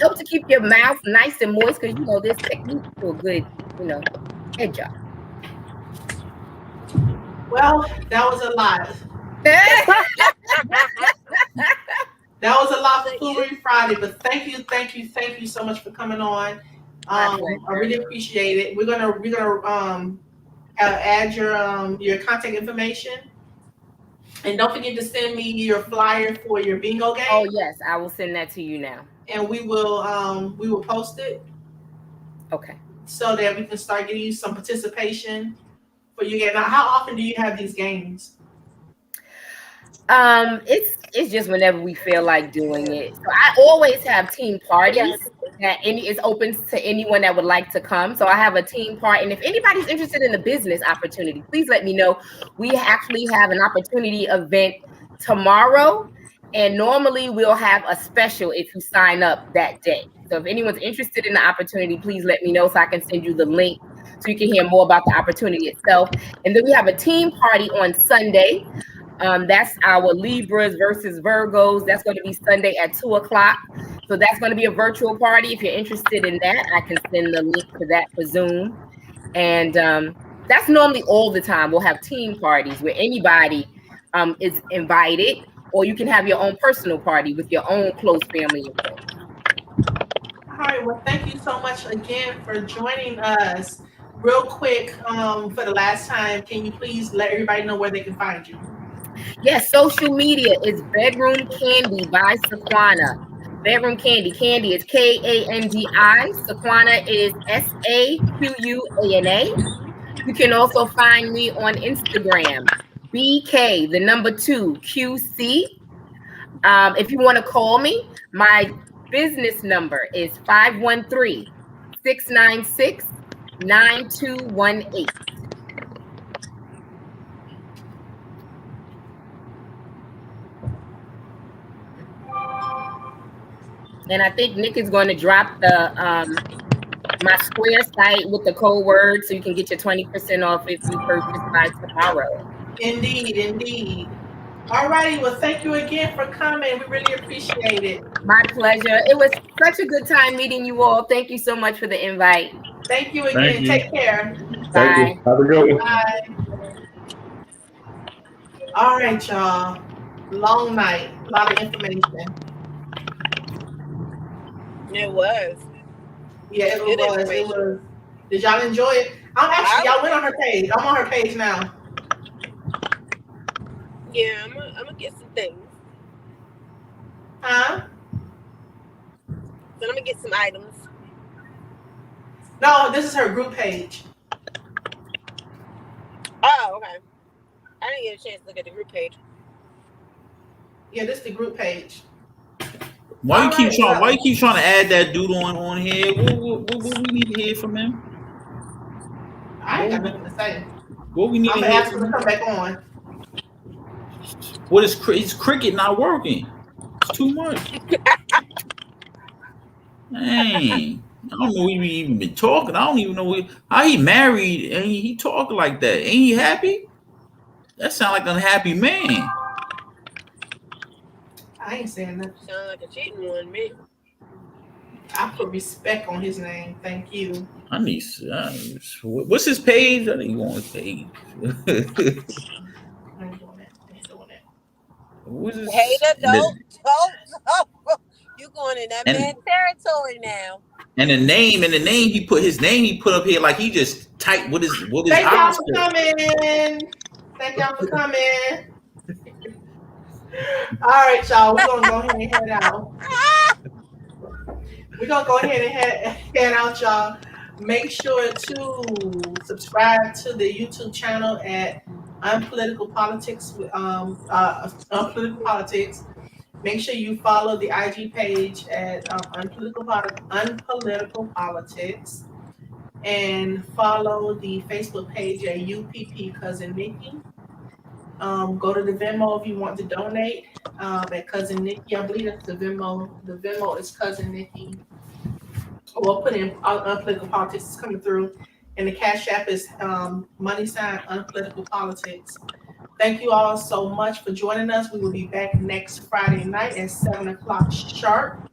[SPEAKER 7] Help to keep your mouth nice and moist because there's technique for a good, head job.
[SPEAKER 1] Well, that was a lot. That was a lot for Foolery Friday, but thank you so much for coming on. I really appreciate it. We're gonna add your contact information. And don't forget to send me your flyer for your bingo game.
[SPEAKER 7] Oh yes, I will send that to you now.
[SPEAKER 1] And we will post it.
[SPEAKER 7] Okay.
[SPEAKER 1] So that we can start getting you some participation for your game. Now, how often do you have these games?
[SPEAKER 7] It's just whenever we feel like doing it. So I always have team parties that is open to anyone that would like to come. So I have a team party, and if anybody's interested in the business opportunity, please let me know. We actually have an opportunity event tomorrow, and normally we'll have a special if you sign up that day. So if anyone's interested in the opportunity, please let me know so I can send you the link so you can hear more about the opportunity itself. And then we have a team party on Sunday. That's our Libras versus Virgos. That's going to be Sunday at 2:00. So that's going to be a virtual party. If you're interested in that, I can send the link to that for Zoom. And that's normally all the time. We'll have team parties where anybody is invited, or you can have your own personal party with your own close family and friends.
[SPEAKER 1] All right. Well, thank you so much again for joining us. Real quick, for the last time, can you please let everybody know where they can find you?
[SPEAKER 7] Yes, social media is Bedroom Kandi by Saquana. Bedroom Kandi. Kandi is Kandi. Saquana is Saquana. You can also find me on Instagram, BK, the number 2, QC. If you want to call me, my business number is 513-696-9218. And I think Nick is going to drop the my Square site with the code word so you can get your 20% off if you purchase by tomorrow.
[SPEAKER 1] Indeed. All righty. Well, thank you again for coming. We really appreciate it.
[SPEAKER 7] My pleasure. It was such a good time meeting you all. Thank you so much for the invite.
[SPEAKER 1] Thank you again.
[SPEAKER 2] Thank you.
[SPEAKER 1] Take care.
[SPEAKER 3] Thank you. Have a good one.
[SPEAKER 1] Bye. All right, y'all. Long night. A lot of information.
[SPEAKER 8] It was.
[SPEAKER 1] Yeah, it was. Did y'all enjoy it? Y'all went on her page. I'm on her page now.
[SPEAKER 8] Yeah, I'm gonna get some things.
[SPEAKER 1] Huh?
[SPEAKER 8] So I'm gonna get some items.
[SPEAKER 1] No, this is her group page.
[SPEAKER 8] Oh, okay. I didn't get a chance to look at the group page.
[SPEAKER 1] Yeah, this is the group page.
[SPEAKER 2] Why you keep trying to add that dude on here? What we need to hear from him?
[SPEAKER 1] I ain't got nothing to say.
[SPEAKER 2] What we need
[SPEAKER 1] I'm
[SPEAKER 2] to
[SPEAKER 1] gonna
[SPEAKER 2] hear
[SPEAKER 1] ask him
[SPEAKER 2] from
[SPEAKER 1] to
[SPEAKER 2] him?
[SPEAKER 1] come back on.
[SPEAKER 2] What is cricket not working? It's too much. Dang. I don't know we even been talking. I don't even know how he married and he talking like that. Ain't he happy? That sound like an unhappy man.
[SPEAKER 1] I ain't saying nothing.
[SPEAKER 8] Sound like a cheating one to me.
[SPEAKER 1] I put respect on his name. Thank you.
[SPEAKER 2] I need. What's his page? I think you want his page.
[SPEAKER 1] I ain't doing that.
[SPEAKER 2] What's his,
[SPEAKER 8] Hater, don't. You going in that man territory now.
[SPEAKER 2] And the name he put his name he put up here like he just typed what is
[SPEAKER 1] Thank y'all
[SPEAKER 2] house
[SPEAKER 1] for coming. Thank y'all for coming. All right, y'all. We're gonna go ahead and head out. We're gonna go ahead and head out, y'all. Make sure to subscribe to the YouTube channel at Unpolitical Politics. Unpolitical Politics. Make sure you follow the IG page at Unpolitical Politics, and follow the Facebook page at UPP Cousin Niki. Go to the Venmo if you want to donate at Cousin Niki. I believe that's the Venmo. The Venmo is Cousin Niki. We'll put in Unpolitical Politics is coming through, and the Cash App is $Unpolitical Politics. Thank you all so much for joining us. We will be back next Friday night at 7 o'clock sharp.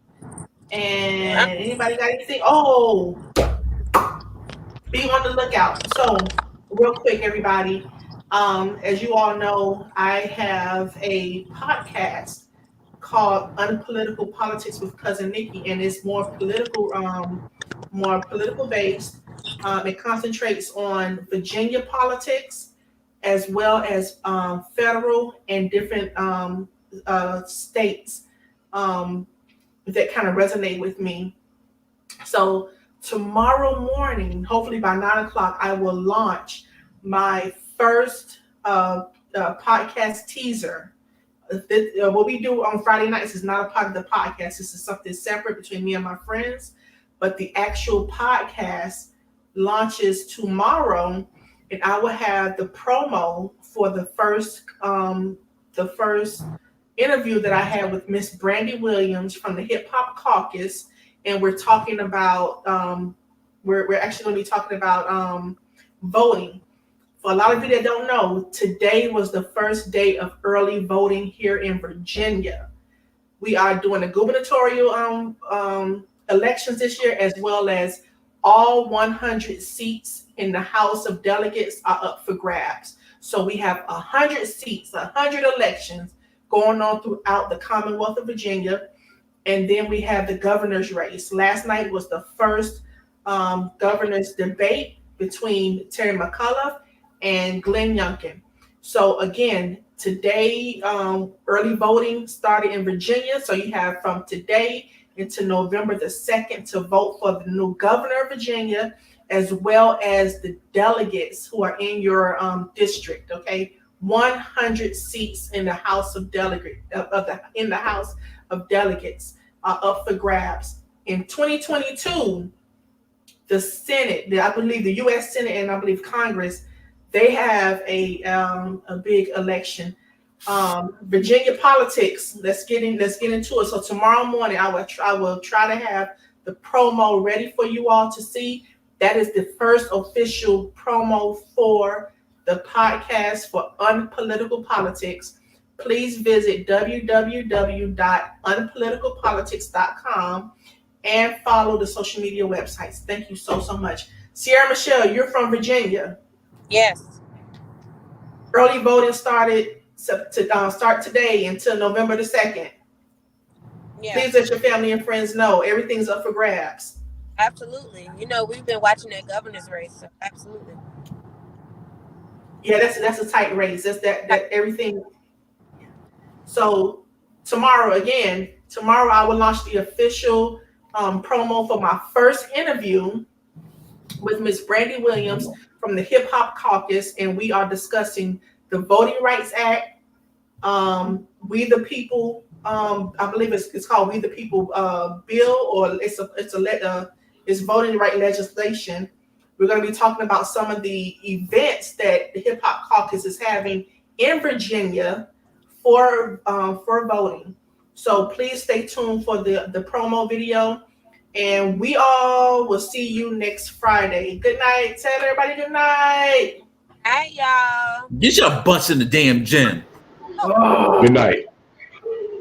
[SPEAKER 1] And anybody got anything? Oh, be on the lookout. So, real quick, everybody. As you all know, I have a podcast called Unpolitical Politics with Cousin Niki, and it's more political based. It concentrates on Virginia politics as well as federal and different states that kind of resonate with me. So tomorrow morning, hopefully by 9 o'clock, I will launch my first podcast teaser. What we do on Friday nights is not a part of the podcast. This is something separate between me and my friends. But the actual podcast launches tomorrow, and I will have the promo for the first interview that I had with Miss Brandy Williams from the Hip Hop Caucus, and we're talking about we're actually going to be talking about voting. For a lot of you that don't know, today was the first day of early voting here in Virginia. We are doing the gubernatorial elections this year, as well as all 100 seats in the House of Delegates are up for grabs. So we have 100 seats, 100 elections going on throughout the Commonwealth of Virginia. And then we have the governor's race. Last night was the first governor's debate between Terry McAuliffe and Glenn Youngkin. So again, today, early voting started in Virginia. So you have from today into November the 2nd to vote for the new governor of Virginia, as well as the delegates who are in your district. Okay, 100 seats in the House of Delegates are up for grabs. In 2022, the Senate, I believe the U.S. Senate and I believe Congress, they have a big election. Virginia politics. Let's get into it. So tomorrow morning, I will try to have the promo ready for you all to see. That is the first official promo for the podcast for Unpolitical Politics. Please visit www.unpoliticalpolitics.com and follow the social media websites. Thank you so much. Sierra Michelle, you're from Virginia.
[SPEAKER 8] Yes.
[SPEAKER 1] Early voting started to start today until November the 2nd.
[SPEAKER 8] Yeah.
[SPEAKER 1] Please let your family and friends know everything's up for grabs.
[SPEAKER 8] Absolutely. You know, we've been watching that governor's race, so absolutely.
[SPEAKER 1] Yeah, that's a tight race. That's that everything. So tomorrow I will launch the official promo for my first interview with Miss Brandy Williams from the Hip Hop Caucus, and we are discussing the Voting Rights Act, We the People. I believe it's called We the People bill, or it's voting right legislation. We're going to be talking about some of the events that the Hip Hop Caucus is having in Virginia for voting. So please stay tuned for the promo video, and we all will see you next Friday. Good night. Tell everybody good night.
[SPEAKER 8] Hi, y'all.
[SPEAKER 2] Get your butts in the damn gym.
[SPEAKER 1] Oh.
[SPEAKER 3] Good night.